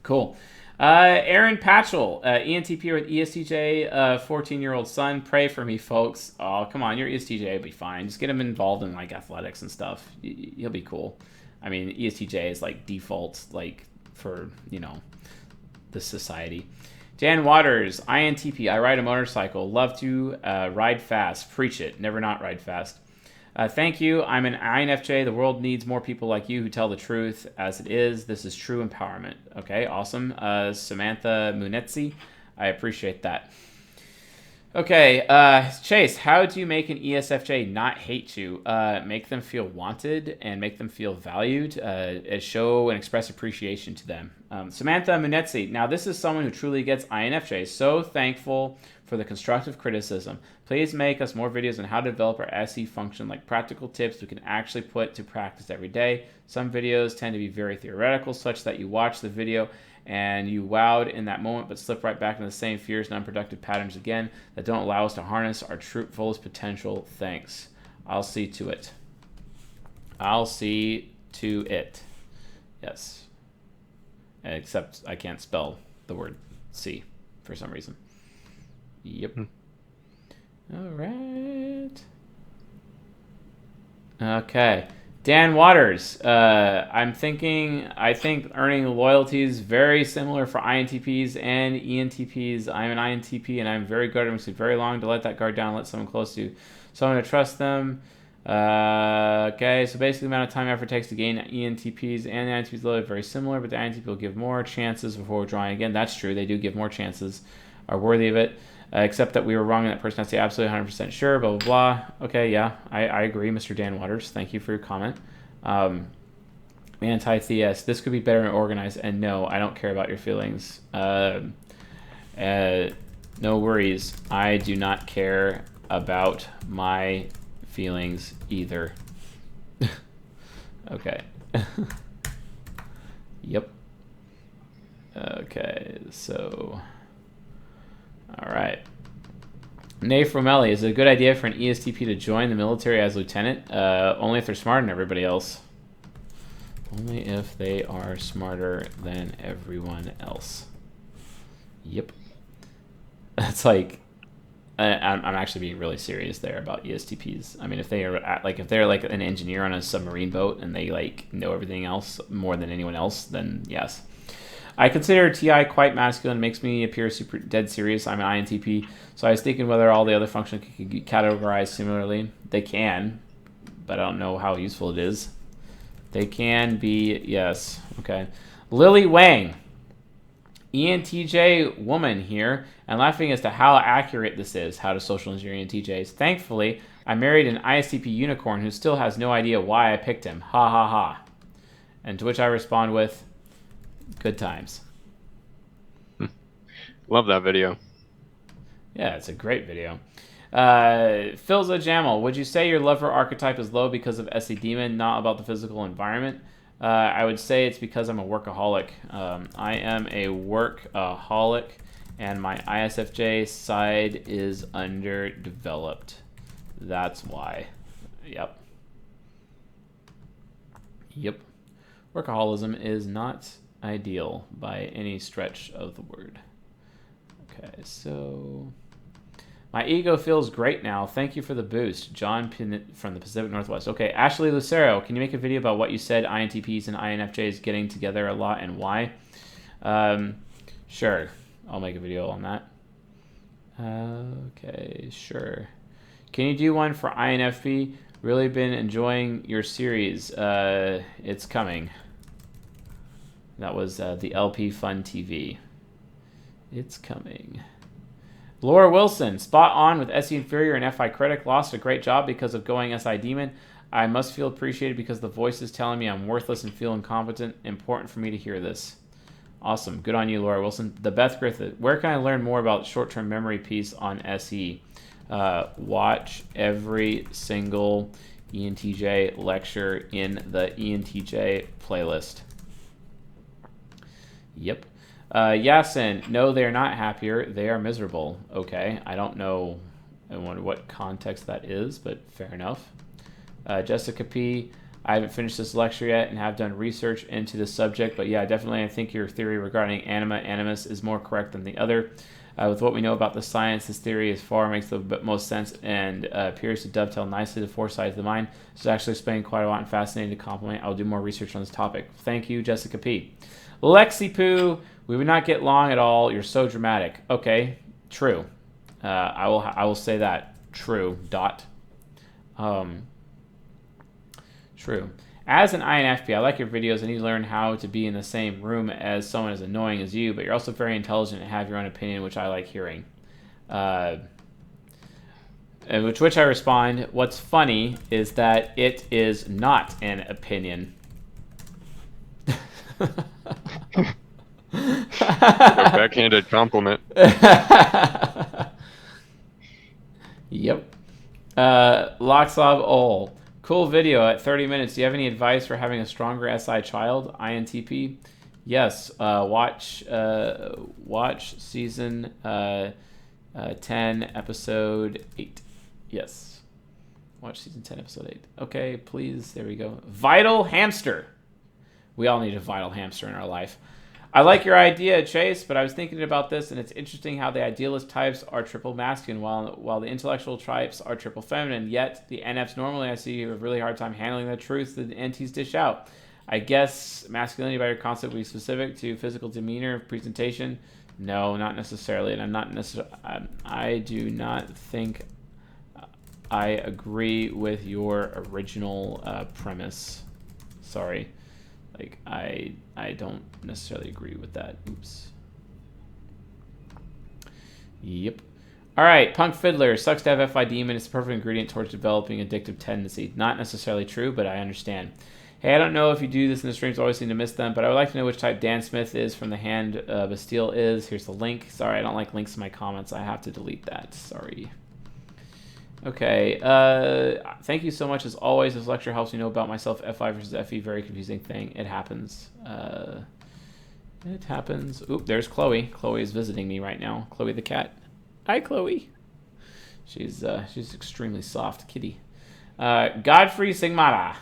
Cool. Aaron Patchell, ENTP with ESTJ, 14-year-old son. Pray for me, folks. Oh, come on. Your ESTJ will be fine. Just get him involved in, like, athletics and stuff. He'll be cool. I mean, ESTJ is, like, default, like, for, you know, the society. Dan Waters, INTP. I ride a motorcycle. Love to ride fast. Preach it. Never not ride fast. Thank you. I'm an INFJ. The world needs more people like you who tell the truth as it is. This is true empowerment. Okay, awesome. Samantha Munetzi, I appreciate that. Okay, Chase, how do you make an ESFJ not hate you? Make them feel wanted and make them feel valued. Show and express appreciation to them. Samantha Munetzi, now this is someone who truly gets INFJ. So thankful for the constructive criticism. Please make us more videos on how to develop our SE function, like practical tips we can actually put to practice every day. Some videos tend to be very theoretical, such that you watch the video and you wowed in that moment, but slip right back into the same fears and unproductive patterns again that don't allow us to harness our true fullest potential. Thanks. I'll see to it. I'll see to it. Yes. Except I can't spell the word see for some reason. Yep. All right. Okay. Dan Waters. I think earning loyalty is very similar for INTPs and ENTPs. I'm an INTP and I'm very guarded. It makes it very long to let that guard down and let someone close to you. So I'm going to trust them. Okay, so basically the amount of time effort takes to gain ENTPs and the INTPs loyalty are very similar, but the INTP will give more chances before withdrawing again. That's true. They do give more chances, are worthy of it. Except that we were wrong and that person has to be absolutely 100% sure, blah, blah, blah. Okay, yeah, I agree, Mr. Dan Waters. Thank you for your comment. Anti-Theist, this could be better and organized, and no, I don't care about your feelings. No worries. I do not care about my feelings either. Okay. Yep. Okay, so... All right. Nate Romelli, is it a good idea for an ESTP to join the military as lieutenant? Only if they're smarter than everybody else. Only if they are smarter than everyone else. Yep. That's like, I'm actually being really serious there about ESTPs. I mean, if they're like an engineer on a submarine boat and they like know everything else more than anyone else, then yes. I consider TI quite masculine. It makes me appear super dead serious. I'm an INTP, so I was thinking whether all the other functions could be categorized similarly. They can, but I don't know how useful it is. They can be, yes. Okay. Lily Wang, ENTJ woman here, and laughing as to how accurate this is, how to social engineer ENTJs. Thankfully, I married an ISTP unicorn who still has no idea why I picked him. Ha ha ha. And to which I respond with, good times. Love that video. Yeah, it's a great video. Philza Jamal, would you say your lover archetype is low because of SE Demon, not about the physical environment? I would say it's because I'm a workaholic. I am a workaholic, and my ISFJ side is underdeveloped. That's why. Yep. Yep. Workaholism is not ideal by any stretch of the word. Okay, so My ego feels great now. Thank you for the boost. John from the Pacific Northwest. Okay, Ashley Lucero, can you make a video about what you said INTPs and INFJs getting together a lot and why? Sure. I'll make a video on that. Okay, sure. Can you do one for INFP? Really been enjoying your series. It's coming. That was the LP Fun TV. It's coming. Laura Wilson, spot on with SE Inferior and FI Critic. Lost a great job because of going SI Demon. I must feel appreciated because the voice is telling me I'm worthless and feel incompetent. Important for me to hear this. Awesome. Good on you, Laura Wilson. The Beth Griffith, where can I learn more about short-term memory piece on SE? Watch every single ENTJ lecture in the ENTJ playlist. Yep. Yasin, no, they are not happier. They are miserable. Okay, I don't know what context that is, but fair enough. Jessica P, I haven't finished this lecture yet and have done research into the subject, but yeah, definitely I think your theory regarding animus is more correct than the other. With what we know about the science, this theory as far makes the most sense and appears to dovetail nicely to the four sides of the mind. It's actually explained quite a lot and fascinating to compliment. I'll do more research on this topic. Thank you, Jessica P. Lexi Poo, we would not get along at all. You're so dramatic. Okay, true. I will say that. True. Dot. True. As an INFP, I like your videos. I need to learn how to be in the same room as someone as annoying as you, but you're also very intelligent and have your own opinion, which I like hearing. Which I respond, what's funny is that it is not an opinion. Backhanded compliment. Yep. Loxov Ol. Cool video at 30 minutes. Do you have any advice for having a stronger SI child? INTP? Yes. Watch season 10, episode 8. Yes. Watch season 10, episode 8. Okay, please. There we go. Vital hamster. We all need a vital hamster in our life. I like your idea, Chase, but I was thinking about this, and it's interesting how the idealist types are triple masculine, while the intellectual types are triple feminine. Yet the NFs normally I see have a really hard time handling the truth that the NTs dish out. I guess masculinity by your concept would be specific to physical demeanor, presentation. No, not necessarily, and I'm not necessarily. I do not think I agree with your original premise. Sorry. Like, I don't necessarily agree with that. Oops. Yep. All right, Punk Fiddler. Sucks to have FI Demon. It's the perfect ingredient towards developing addictive tendency. Not necessarily true, but I understand. Hey, I don't know if you do this in the streams. I always seem to miss them, but I would like to know which type Dan Smith is from the hand Bastille is. Here's the link. Sorry, I don't like links in my comments. I have to delete that. Sorry. Okay, thank you so much as always. This lecture helps me know about myself. FI versus FE, very confusing thing. It happens. It happens. Oop, there's Chloe. Chloe is visiting me right now. Chloe the cat. Hi, Chloe. She's extremely soft kitty. Godfrey Sigmata.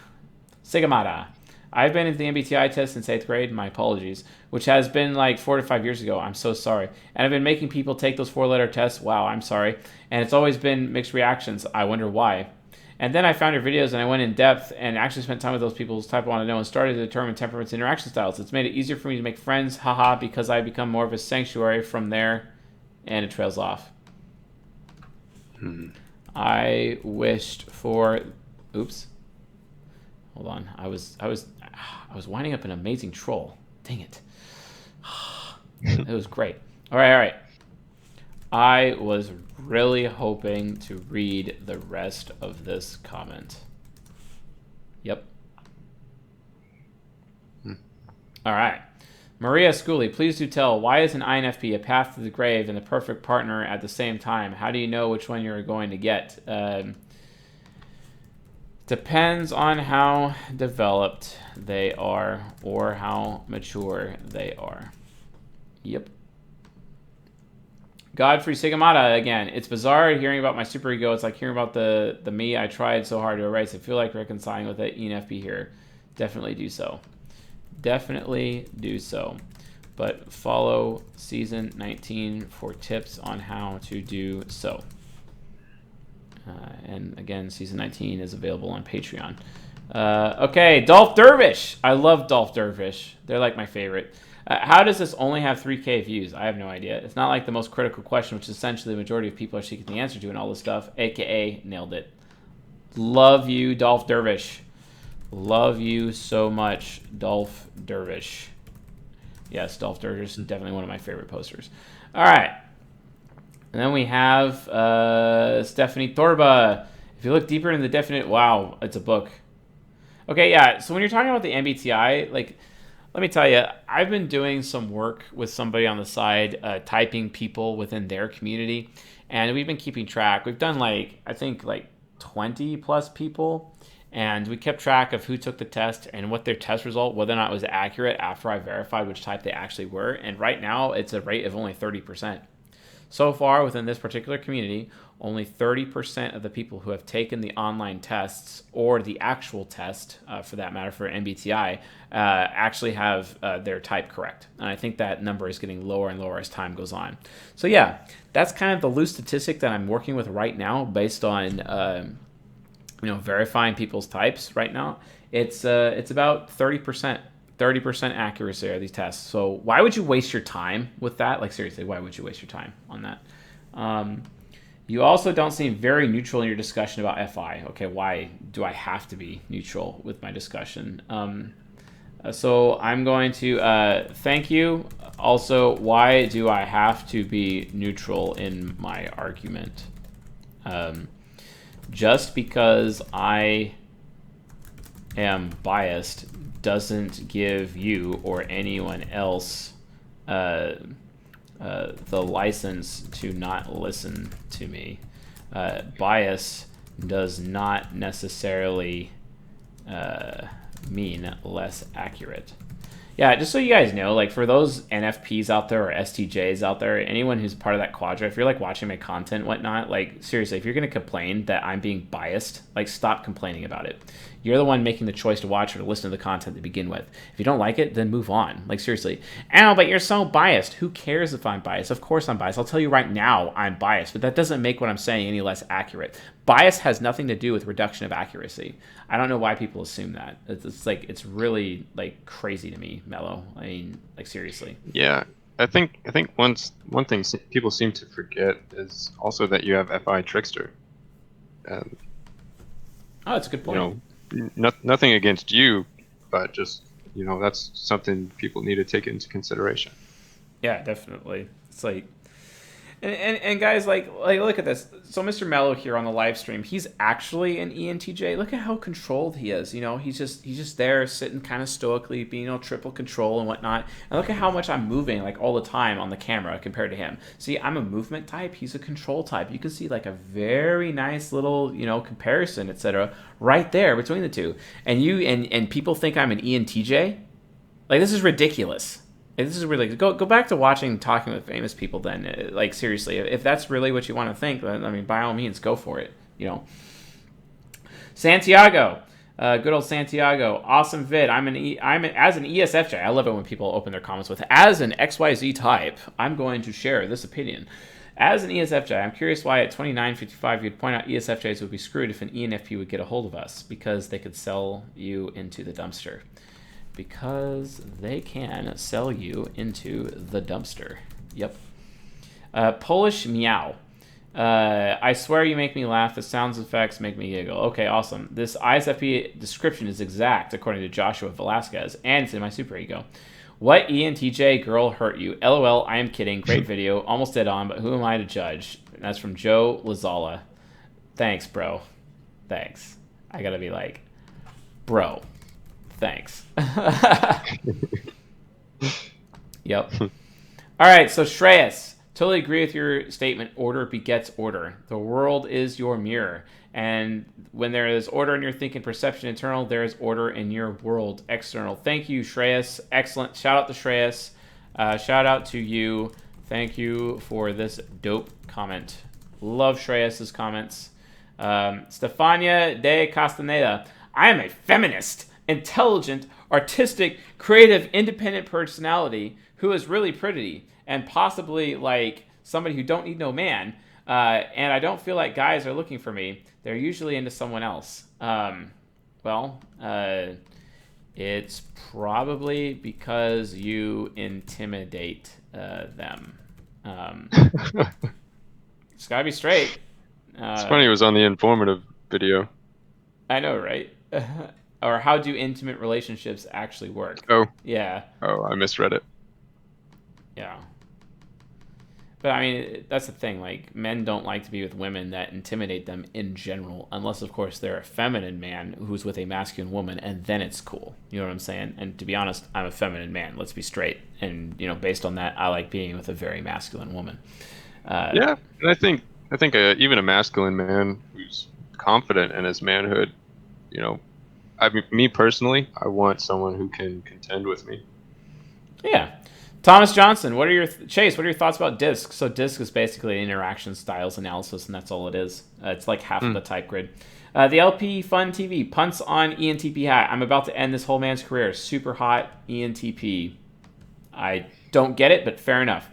I've been into the MBTI test since 8th grade. My apologies. Which has been like 4 to 5 years ago. I'm so sorry. And I've been making people take those 4-letter tests. Wow, I'm sorry. And it's always been mixed reactions. I wonder why. And then I found your videos and I went in depth and actually spent time with those people whose type I want to know and started to determine temperaments and interaction styles. It's made it easier for me to make friends, haha, because I become more of a sanctuary from there, and it trails off. I wished for... Oops. Hold on. I was winding up an amazing troll. Dang it. It was great. All right. I was really hoping to read the rest of this comment. Yep. All right. Maria Schooley, please do tell, why is an INFP a path to the grave and the perfect partner at the same time? How do you know which one you're going to get? Depends on how developed they are or how mature they are. Yep. Godfrey Sigamata again. It's bizarre hearing about my superego. It's like hearing about the me I tried so hard to erase. I feel like reconciling with it. ENFP here. Definitely do so. Definitely do so. But follow season 19 for tips on how to do so. And again, season 19 is available on Patreon. Okay, Dolph Dervish. I love Dolph Dervish. They're like my favorite. How does this only have 3K views? I have no idea. It's not like the most critical question, which essentially the majority of people are seeking the answer to and all this stuff. AKA, nailed it. Love you, Dolph Dervish. Love you so much, Dolph Dervish. Yes, Dolph Dervish is definitely one of my favorite posters. All right. And then we have Stephanie Thorba. If you look deeper into the definition, wow, it's a book. Okay, yeah. So when you're talking about the MBTI, like, let me tell you, I've been doing some work with somebody on the side, typing people within their community, and we've been keeping track. We've done I think 20 plus people, and we kept track of who took the test and what their test result, whether or not it was accurate after I verified which type they actually were. And right now, it's a rate of only 30%. So far, within this particular community, only 30% of the people who have taken the online tests or the actual test, for that matter, for MBTI, actually have their type correct. And I think that number is getting lower and lower as time goes on. So yeah, that's kind of the loose statistic that I'm working with right now based on verifying people's types right now. It's about 30%. 30% accuracy are these tests. So why would you waste your time with that? Like, seriously, why would you waste your time on that? You also don't seem very neutral in your discussion about FI. Okay, why do I have to be neutral with my discussion? So I'm going to thank you. Also, why do I have to be neutral in my argument? Just because I am biased doesn't give you or anyone else the license to not listen to me. Bias does not necessarily mean less accurate. Yeah, just so you guys know, like for those NFPs out there or STJs out there, anyone who's part of that quadrant, if you're like watching my content and whatnot, like seriously, if you're going to complain that I'm being biased, like stop complaining about it. You're the one making the choice to watch or to listen to the content to begin with. If you don't like it, then move on. Like seriously. Ow, but you're so biased. Who cares if I'm biased? Of course I'm biased. I'll tell you right now I'm biased, but that doesn't make what I'm saying any less accurate. Bias has nothing to do with reduction of accuracy. I don't know why people assume that. It's really like crazy to me, Mello. I mean, like seriously. Yeah, I think one thing people seem to forget is also that you have FI Trickster. Oh, that's a good point. Nothing against you, but just that's something people need to take into consideration. Yeah, definitely. It's like. And guys, like look at this. So Mr. Mello here on the live stream, he's actually an ENTJ. Look at how controlled he is. He's just there sitting kind of stoically, being triple control and whatnot. And look at how much I'm moving like all the time on the camera compared to him. See, I'm a movement type. He's a control type. You can see like a very nice little comparison, etc. right there between the two. And and people think I'm an ENTJ. Like this is ridiculous. This is really go back to watching Talking with Famous People then. Like seriously, if that's really what you want to think, then I mean by all means go for it. Santiago, good old Santiago, awesome vid. I'm as an ESFJ. I love it when people open their comments with as an XYZ type. I'm going to share this opinion. As an ESFJ, I'm curious why at 29.55 you'd point out ESFJs would be screwed if an ENFP would get a hold of us because they could sell you into the dumpster. Because they can sell you into the dumpster. Yep. Polish meow. I swear you make me laugh. The sounds effects make me giggle. Okay, awesome. This ISFP description is exact, according to Joshua Velasquez, and it's in my superego. What ENTJ girl hurt you? LOL, I am kidding. Great video. Almost dead on, but who am I to judge? And that's from Joe Lazala. Thanks, bro. Thanks. I gotta be like, bro. Thanks. Yep. All right, so Shreyas, totally agree with your statement. Order begets order. The world is your mirror. And when there is order in your thinking, perception internal, there is order in your world external. Thank you, Shreyas. Excellent. Shout out to Shreyas. Shout out to you. Thank you for this dope comment. Love Shreyas' comments. Stefania de Castaneda. I am a feminist. Intelligent, artistic, creative, independent personality who is really pretty and possibly like somebody who don't need no man. And I don't feel like guys are looking for me. They're usually into someone else. Well, it's probably because you intimidate them. It's gotta be straight. It's funny it was on the informative video. I know, right? Or how do intimate relationships actually work? Oh. Yeah. Oh, I misread it. Yeah. But I mean, that's the thing. Like, men don't like to be with women that intimidate them in general, unless, of course, they're a feminine man who's with a masculine woman, and then it's cool. You know what I'm saying? And to be honest, I'm a feminine man. Let's be straight. And based on that, I like being with a very masculine woman. Yeah, and I think even a masculine man who's confident in his manhood, I mean, me personally, I want someone who can contend with me. Yeah. Thomas Johnson, what are your thoughts about DISC? So DISC is basically an interaction styles analysis, and that's all it is. It's like half of the type grid. The LP Fun TV punts on ENTP hat. I'm about to end this whole man's career. Super hot ENTP. I don't get it, but fair enough.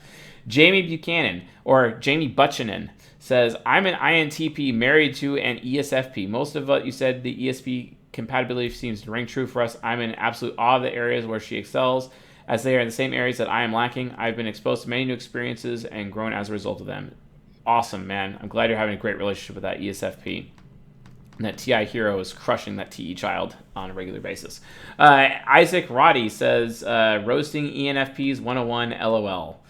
Jamie Buchanan, or Jamie Butchanan, says, I'm an INTP married to an ESFP. Most of what you said, the ESP compatibility seems to ring true for us. I'm in absolute awe of the areas where she excels, as they are in the same areas that I am lacking. I've been exposed to many new experiences and grown as a result of them. Awesome, man. I'm glad you're having a great relationship with that ESFP. And that TI hero is crushing that TE child on a regular basis. Isaac Roddy says, roasting ENFPs 101 LOL.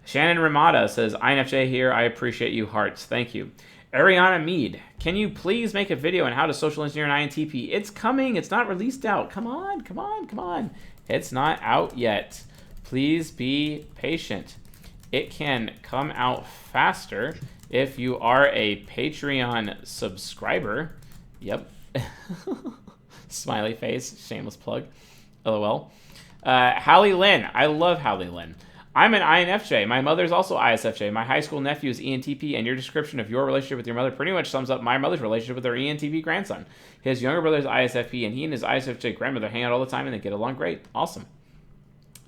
Shannon Ramada says, INFJ here. I appreciate you. Hearts. Thank you. Ariana Mead, can you please make a video on how to social engineer an INTP? It's coming. It's not released out. Come on. It's not out yet. Please be patient. It can come out faster if you are a Patreon subscriber. Yep. Smiley face. Shameless plug. LOL. Hallie Lynn. I love Hallie Lynn. I'm an INFJ. My mother's also ISFJ. My high school nephew is ENTP, and your description of your relationship with your mother pretty much sums up my mother's relationship with her ENTP grandson. His younger brother is ISFP, and he and his ISFJ grandmother hang out all the time, and they get along great. Awesome.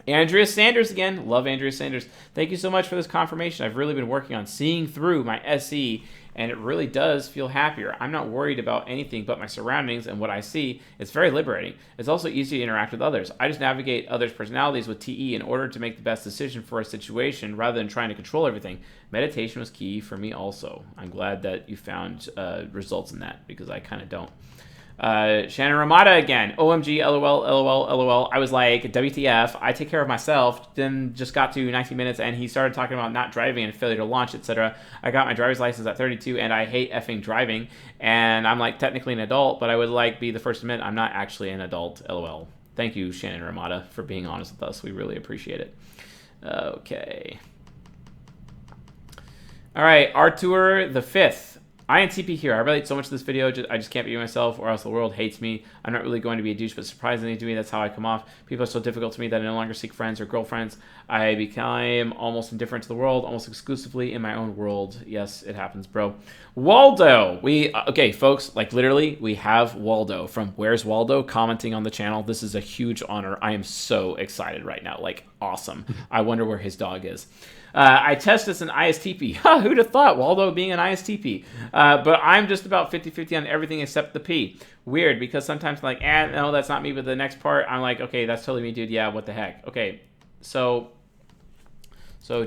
Andrea Sanders again. Love Andrea Sanders. Thank you so much for this confirmation. I've really been working on seeing through my SE, and it really does feel happier. I'm not worried about anything but my surroundings and what I see. It's very liberating. It's also easy to interact with others. I just navigate others' personalities with TE in order to make the best decision for a situation rather than trying to control everything. Meditation was key for me also. I'm glad that you found results in that, because I kind of don't. Shannon Ramada again. OMG, LOL. I was like, WTF, I take care of myself. Then just got to 19 minutes and he started talking about not driving and failure to launch, etc. I got my driver's license at 32 and I hate effing driving. And I'm like technically an adult, but I would like be the first to admit I'm not actually an adult. LOL. Thank you, Shannon Ramada, for being honest with us. We really appreciate it. Okay. All right, Artur the Fifth. INTP here. I relate so much to this video. I just can't be myself or else the world hates me. I'm not really going to be a douche, but surprisingly to me, that's how I come off. People are so difficult to me that I no longer seek friends or girlfriends. I became almost indifferent to the world, almost exclusively in my own world. Yes, it happens, bro. Waldo. Okay, folks, like literally, we have Waldo from Where's Waldo commenting on the channel. This is a huge honor. I am so excited right now. Like, awesome. I wonder where his dog is. I test as an ISTP. Who'd have thought Waldo being an ISTP? But I'm just about 50-50 on everything except the P. Weird, because sometimes I'm like, no, that's not me. But the next part, I'm like, okay, that's totally me, dude. Yeah, what the heck? Okay, so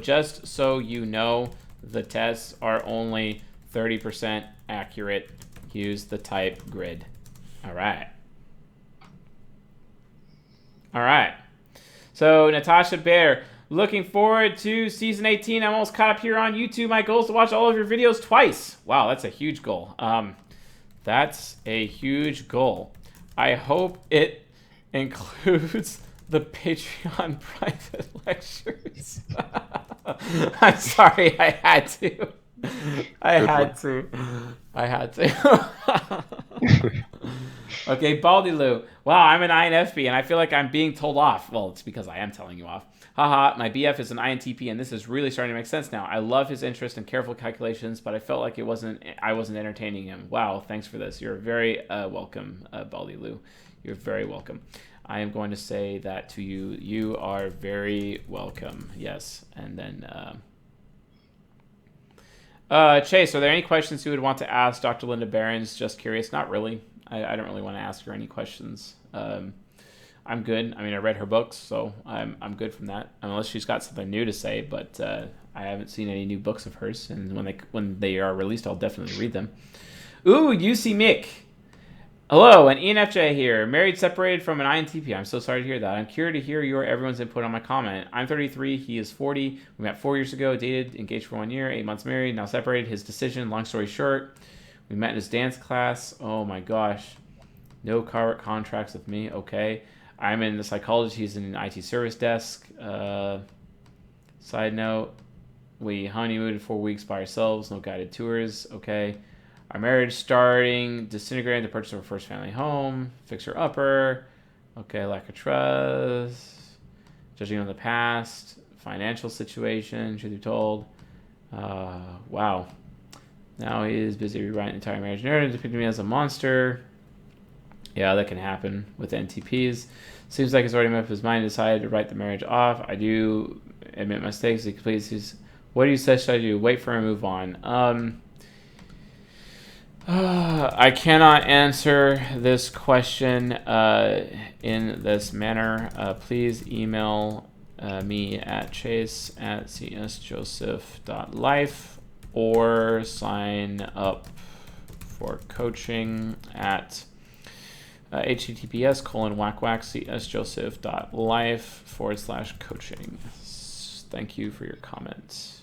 just so you know, the tests are only 30% accurate. Use the type grid. All right. So Natasha Bear. Looking forward to season 18. I'm almost caught up here on YouTube. My goal is to watch all of your videos twice. Wow, that's a huge goal. That's a huge goal. I hope it includes the Patreon private lectures. I'm sorry, I had to. I had to. Okay, Baldy Lou. Wow, I'm an INFP, and I feel like I'm being told off. Well, it's because I am telling you off. Haha, my BF is an INTP, and this is really starting to make sense now. I love his interest and careful calculations, but I felt like I wasn't entertaining him. Wow, thanks for this. You're very welcome, Baldy Lou. You're very welcome. I am going to say that to you. You are very welcome. Yes, and then... Chase, are there any questions you would want to ask Dr. Linda Behrens? Just curious. Not really. I don't really want to ask her any questions. I'm good. I mean, I read her books, so I'm good from that. Unless she's got something new to say, but I haven't seen any new books of hers, and when they are released, I'll definitely read them. Ooh, UC Mick. Hello, an ENFJ here. Married, separated from an INTP. I'm so sorry to hear that. I'm curious to hear everyone's input on my comment. I'm 33. He is 40. We met 4 years ago. Dated, engaged for 1 year. 8 months married. Now separated. His decision. Long story short, we met in his dance class. Oh my gosh. No car contracts with me. Okay. I'm in the psychology. He's in an IT service desk. Side note, we honeymooned 4 weeks by ourselves. No guided tours. Okay. Our marriage starting, disintegrating, the purchase of our first family home, fixer-upper, okay, lack of trust, judging on the past, financial situation, should be told. Wow. Now he is busy rewriting the entire marriage narrative, depicting me as a monster. Yeah, that can happen with NTPs. Seems like he's already made up his mind and decided to write the marriage off. I do admit mistakes. He completes his... What do you say should I do? Wait for him, move on. I cannot answer this question in this manner. Please email me at chase@csjoseph.life or sign up for coaching at https://csjoseph.life/coaching. Thank you for your comment.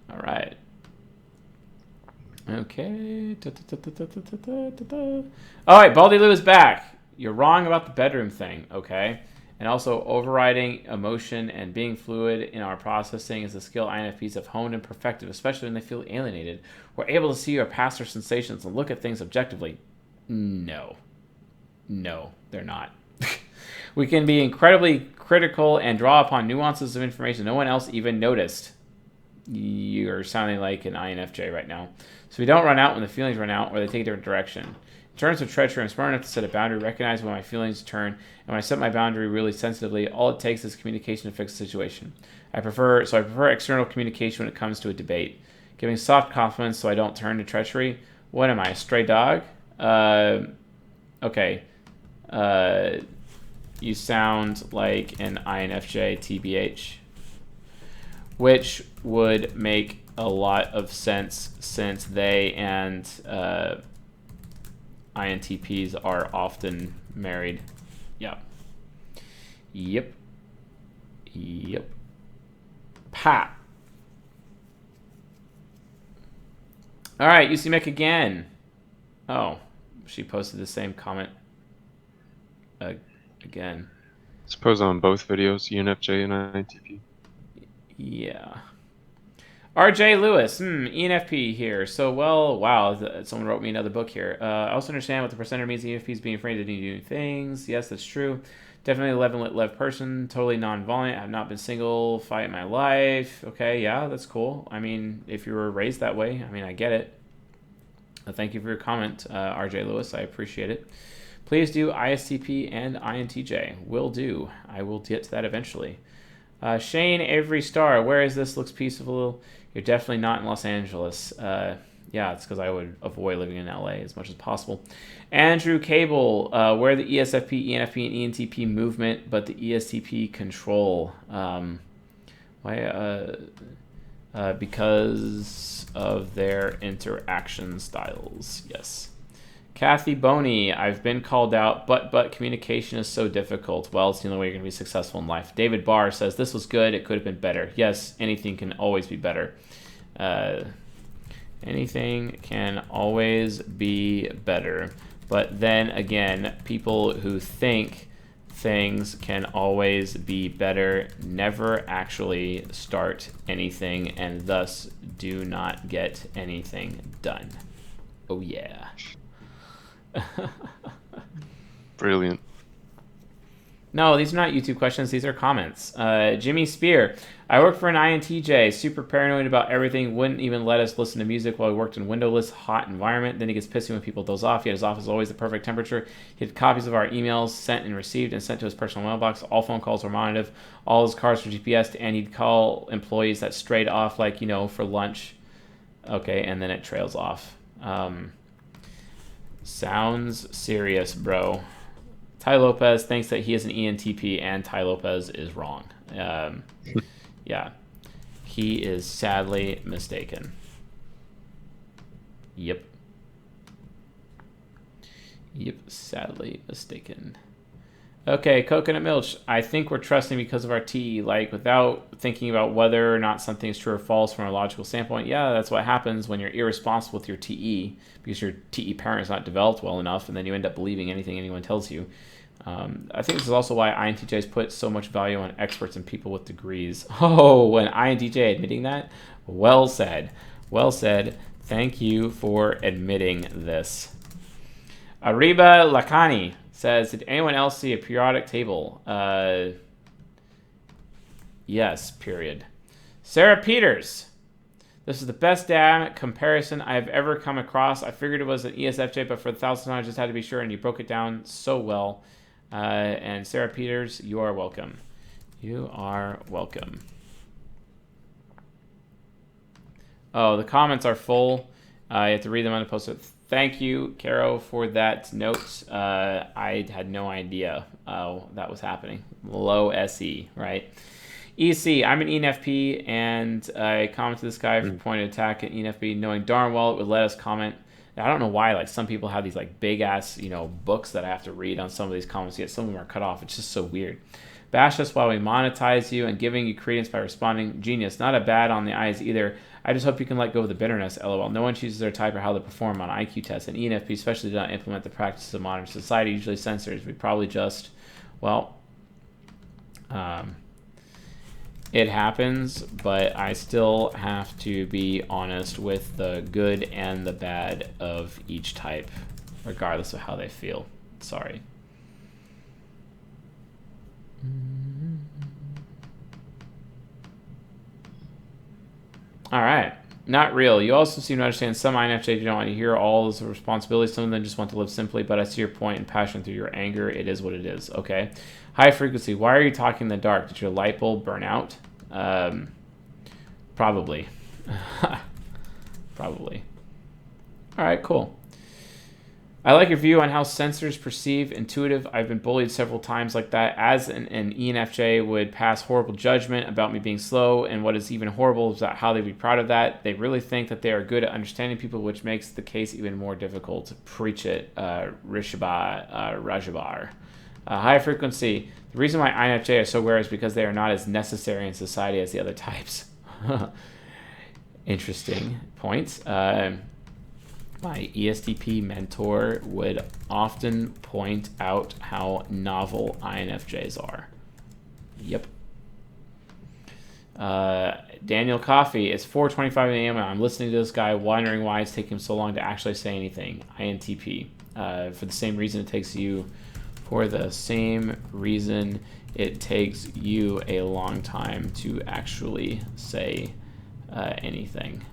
All right. Okay. All right, Baldy Lou is back. You're wrong about the bedroom thing, okay? And also, overriding emotion and being fluid in our processing is a skill INFPs have honed and perfected, especially when they feel alienated. We're able to see our past or sensations and look at things objectively. No, they're not. We can be incredibly critical and draw upon nuances of information no one else even noticed. You're sounding like an INFJ right now. So we don't run out when the feelings run out or they take a different direction. In terms of treachery, I'm smart enough to set a boundary, recognize when my feelings turn, and when I set my boundary really sensitively, all it takes is communication to fix the situation. I prefer external communication when it comes to a debate. Giving soft compliments so I don't turn to treachery. What am I, a stray dog? Okay. You sound like an INFJ TBH. Which would make a lot of sense since they and INTPs are often married. Yep. Pat. All right, UC Mick again. Oh, she posted the same comment again. I suppose on both videos, ENFJ and INTP. Yeah. RJ Lewis, ENFP here. So, well, wow, someone wrote me another book here. I also understand what the presenter means. ENFPs being afraid to do new things. Yes, that's true. Definitely a lev person. Totally non-violent. I've not been single. Fight my life. Okay, yeah, that's cool. I mean, if you were raised that way, I mean, I get it. Thank you for your comment, RJ Lewis. I appreciate it. Please do ISTP and INTJ. Will do. I will get to that eventually. Shane Avery Star, where is this? Looks peaceful. You're definitely not in Los Angeles. Yeah, it's because I would avoid living in LA as much as possible. Andrew Cable, where the ESFP, ENFP, and ENTP movement, but the ESTP control. Why? Because of their interaction styles. Yes. Kathy Boney, I've been called out, but communication is so difficult. Well, it's the only way you're going to be successful in life. David Barr says, this was good. It could have been better. Yes, anything can always be better. Anything can always be better. But then again, people who think things can always be better never actually start anything and thus do not get anything done. Oh, yeah. Brilliant. No, these are not YouTube questions. These are comments. Jimmy Spear. I work for an INTJ. Super paranoid about everything. Wouldn't even let us listen to music while he worked in windowless, hot environment. Then he gets pissy when people doze off. Yet his office is always the perfect temperature. He had copies of our emails sent and received and sent to his personal mailbox. All phone calls were monitored. All his cars were GPS. And he'd call employees that strayed off, like, for lunch. Okay, and then it trails off. Sounds serious, bro. Ty Lopez thinks that he is an ENTP, and Ty Lopez is wrong. Yeah. He is sadly mistaken. Yep, sadly mistaken. Okay, Coconut Milch. I think we're trusting because of our TE, like without thinking about whether or not something is true or false from a logical standpoint. Yeah, that's what happens when you're irresponsible with your TE because your TE parent is not developed well enough, and then you end up believing anything anyone tells you. I think this is also why INTJs put so much value on experts and people with degrees. Oh, when INTJ admitting that? Well said. Well said. Thank you for admitting this. Arriba Lacani says, did anyone else see a periodic table? Yes, period. Sarah Peters. This is the best damn comparison I've ever come across. I figured it was an ESFJ, but for the 1,000th time, I just had to be sure, and you broke it down so well. And Sarah Peters, you are welcome. You are welcome. Oh, the comments are full. You have to read them on the post-it. Thank you, Caro, for that note. I had no idea that was happening. Low SE, right? EC, I'm an ENFP, and I commented to this guy for pointed attack at ENFP, knowing darn well it would let us comment. I don't know why, like, some people have these, like, big-ass, books that I have to read on some of these comments, yet some of them are cut off. It's just so weird. Bash us while we monetize you and giving you credence by responding. Genius. Not a bad on the eyes either. I just hope you can let go of the bitterness, LOL. No one chooses their type or how they perform on IQ tests, and ENFP especially do not implement the practices of modern society, usually censors. We probably just, it happens, but I still have to be honest with the good and the bad of each type, regardless of how they feel. Sorry. All right. Not real. You also seem to understand some INFJ don't want to hear all of the responsibilities. Some of them just want to live simply, but I see your point and passion through your anger. It is what it is. Okay. High frequency. Why are you talking in the dark? Did your light bulb burn out? Probably. Probably. All right, cool. I like your view on how sensors perceive intuitive. I've been bullied several times like that. As an ENFJ would pass horrible judgment about me being slow, and what is even horrible is how they'd be proud of that. They really think that they are good at understanding people, which makes the case even more difficult. Preach it, Rajabar. High frequency. The reason why INFJ are so rare is because they are not as necessary in society as the other types. Interesting points. My ESTP mentor would often point out how novel INFJs are. Yep. Daniel Coffey, it's 4:25 a.m. and I'm listening to this guy wondering why it's taking him so long to actually say anything. INTP. For the same reason it takes you a long time to actually say anything.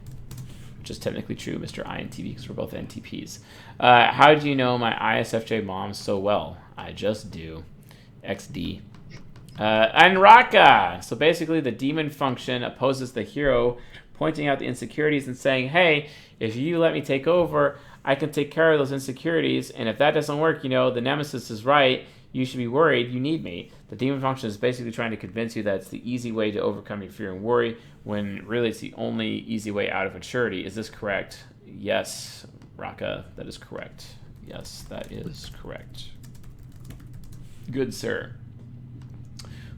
Which is technically true, Mr. INTP, because we're both NTPs. How do you know my ISFJ mom so well? I just do. XD. And Raka! So basically the demon function opposes the hero, pointing out the insecurities and saying, hey, if you let me take over, I can take care of those insecurities, and if that doesn't work, the nemesis is right, you should be worried, you need me. The demon function is basically trying to convince you that it's the easy way to overcome your fear and worry, when really it's the only easy way out of maturity. Is this correct? Yes, Raka, that is correct. Yes, that is correct. Good, sir.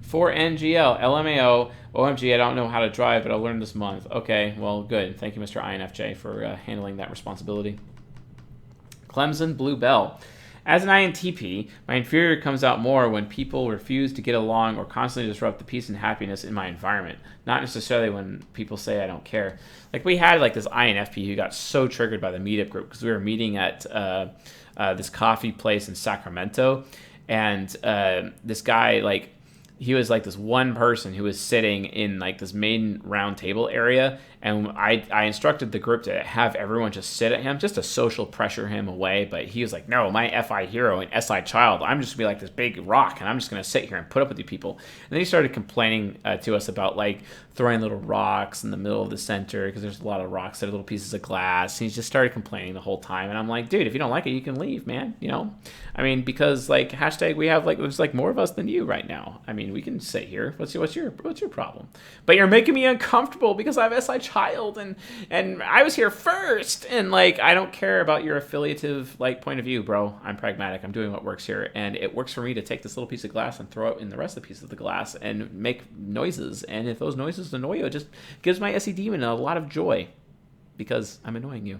For NGL, LMAO, OMG, I don't know how to drive, but I'll learn this month. Okay, well, good. Thank you, Mr. INFJ, for handling that responsibility. Clemson Blue Bell. As an INTP, my inferior comes out more when people refuse to get along or constantly disrupt the peace and happiness in my environment. Not necessarily when people say I don't care. Like, we had this INFP who got so triggered by the meetup group because we were meeting at this coffee place in Sacramento, and this guy he was like this one person who was sitting in like this main round table area, and I instructed the group to have everyone just sit at him, just to social pressure him away. But he was like, no, my FI hero and SI child, I'm just gonna be like this big rock, and I'm just gonna sit here and put up with you people. And then he started complaining to us about like throwing little rocks in the middle of the center, because there's a lot of rocks that are little pieces of glass. And he just started complaining the whole time, and I'm like, dude, if you don't like it, you can leave, man. I mean, because like hashtag we have like there's like more of us than you right now. I mean, we can sit here. What's your problem? But you're making me uncomfortable because I have SI child and I was here first, and like I don't care about your affiliative like point of view, bro. I'm pragmatic. I'm doing what works here, and it works for me to take this little piece of glass and throw it in the rest of the piece of the glass and make noises. And if those noises annoy you, it just gives my SE demon a lot of joy because I'm annoying you. You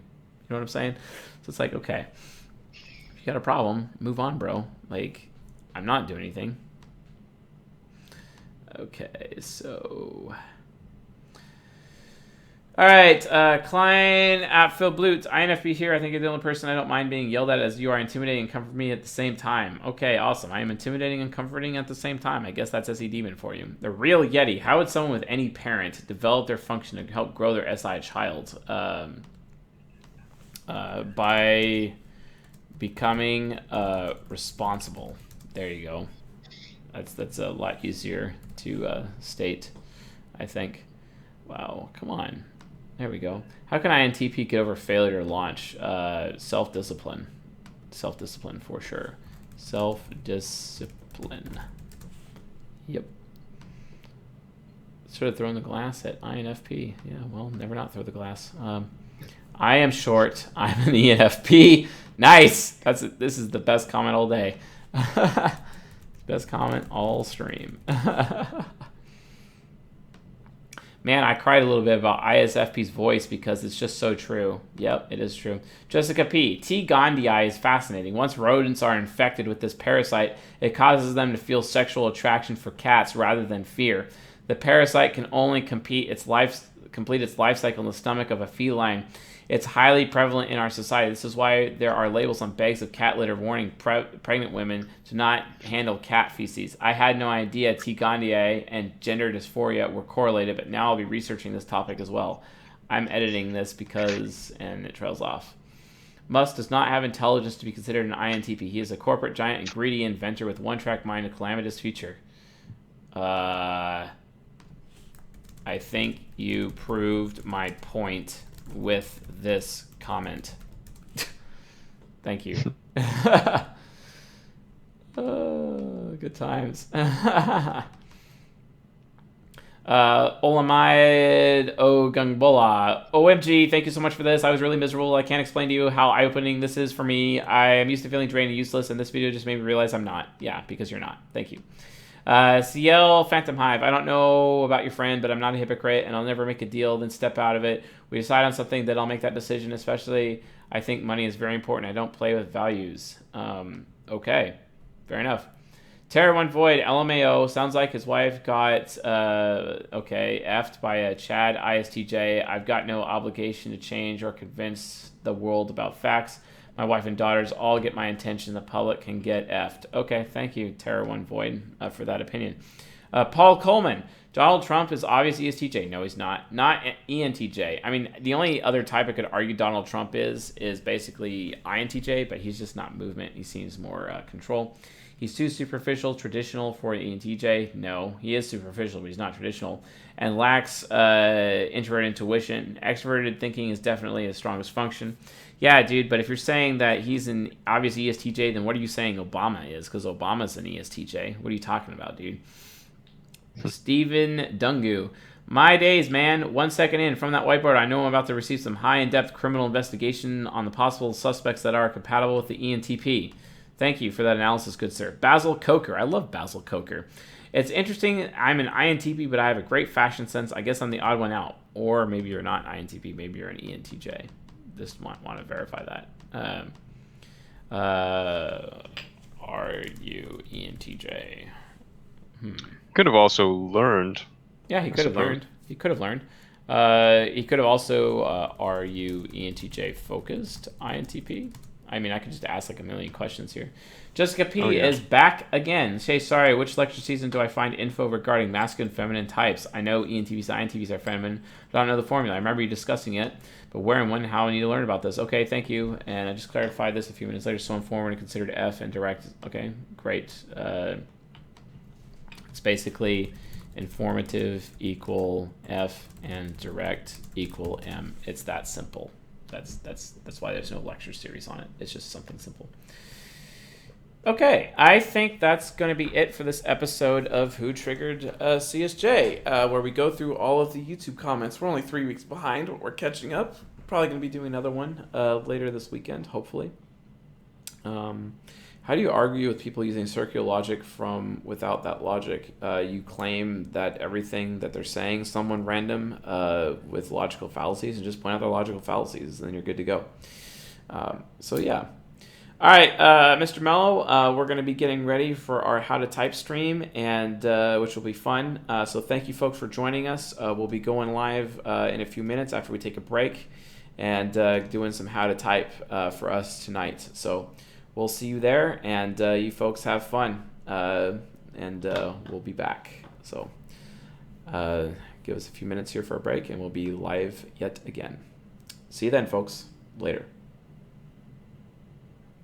know what I'm saying? So it's like, okay, if you got a problem, move on, bro. Like, I'm not doing anything. Okay, so... All right, Klein at Phil Blutz, INFP here. I think you're the only person I don't mind being yelled at, as you are intimidating and comfort me at the same time. Okay, awesome. I am intimidating and comforting at the same time. I guess that's SE Demon for you. The real Yeti. How would someone with any parent develop their function to help grow their SI child? By becoming responsible. There you go. That's a lot easier to state, I think. Wow, come on. There we go. How can INTP get over failure to launch? Self-discipline. Self-discipline for sure. Self-discipline. Yep. Sort of throwing the glass at INFP. Yeah, well, never not throw the glass. I am short. I'm an ENFP. Nice. This is the best comment all day. Best comment all stream. Man, I cried a little bit about ISFP's voice because it's just so true. Yep, it is true. Jessica P. T. gondii is fascinating. Once rodents are infected with this parasite, it causes them to feel sexual attraction for cats rather than fear. The parasite can only complete its life cycle in the stomach of a feline. It's highly prevalent in our society. This is why there are labels on bags of cat litter warning pregnant women to not handle cat feces. I had no idea T. gondii and gender dysphoria were correlated, but now I'll be researching this topic as well. I'm editing this because... and it trails off. Musk does not have intelligence to be considered an INTP. He is a corporate giant and greedy inventor with one-track mind, a calamitous future. I think you proved my point with this comment. Thank you. Good times. Olamide Ogungbola. OMG, thank you so much for this. I was really miserable. I can't explain to you how eye-opening this is for me. I am used to feeling drained and useless, and this video just made me realize I'm not. Yeah, because you're not. Thank you. CL Phantom Hive. I don't know about your friend, but I'm not a hypocrite, and I'll never make a deal, then step out of it. We decide on something, that I'll make that decision, especially I think money is very important. I don't play with values. Okay. Fair enough. Terror One Void, LMAO. Sounds like his wife got, effed by a Chad ISTJ. I've got no obligation to change or convince the world about facts. My wife and daughters all get my attention. The public can get effed. Okay, thank you, Terror One Void, for that opinion. Paul Coleman. Donald Trump is obvious ESTJ. No, he's not. Not ENTJ. I mean, the only other type I could argue Donald Trump is basically INTJ, but he's just not movement. He seems more control. He's too superficial, traditional for ENTJ. No, he is superficial, but he's not traditional. And lacks introverted intuition. Extroverted thinking is definitely his strongest function. Yeah, dude, but if you're saying that he's an obvious ESTJ, then what are you saying Obama is? Because Obama's an ESTJ. What are you talking about, dude? Stephen Dungu. My days, man. 1 second in from that whiteboard, I know I'm about to receive some high in-depth criminal investigation on the possible suspects that are compatible with the ENTP. Thank you for that analysis, good sir. Basil Coker. I love Basil Coker. It's interesting. I'm an INTP, but I have a great fashion sense. I guess I'm the odd one out. Or maybe you're not an INTP. Maybe you're an ENTJ. Just want to verify that. Are you ENTJ? Could have also learned. Yeah, he could have learned. He could have learned. He could have also, are you ENTJ focused INTP? I mean, I could just ask like a million questions here. Jessica P is back again. Say, sorry, which lecture season do I find info regarding masculine and feminine types? I know ENTPs and INTPs are feminine, but I don't know the formula. I remember you discussing it, but where and when, how I need to learn about this. Okay, thank you. And I just clarified this a few minutes later. So informed and considered F and direct. Okay, great. It's basically informative equal F and direct equal M. It's that simple. That's why there's no lecture series on it. It's just something simple. Okay, I think that's going to be it for this episode of Who Triggered CSJ, where we go through all of the YouTube comments. We're only 3 weeks behind, but we're catching up. Probably going to be doing another one later this weekend, hopefully. How do you argue with people using circular logic from without that logic? You claim that everything that they're saying, someone random with logical fallacies, and just point out their logical fallacies, and then you're good to go. So yeah. All right, Mr. Mello, we're going to be getting ready for our How to Type stream, and which will be fun. So thank you, folks, for joining us. We'll be going live in a few minutes after we take a break, and doing some How to Type for us tonight. So we'll see you there, and you folks have fun, and we'll be back. So give us a few minutes here for a break, and we'll be live yet again. See you then, folks. Later.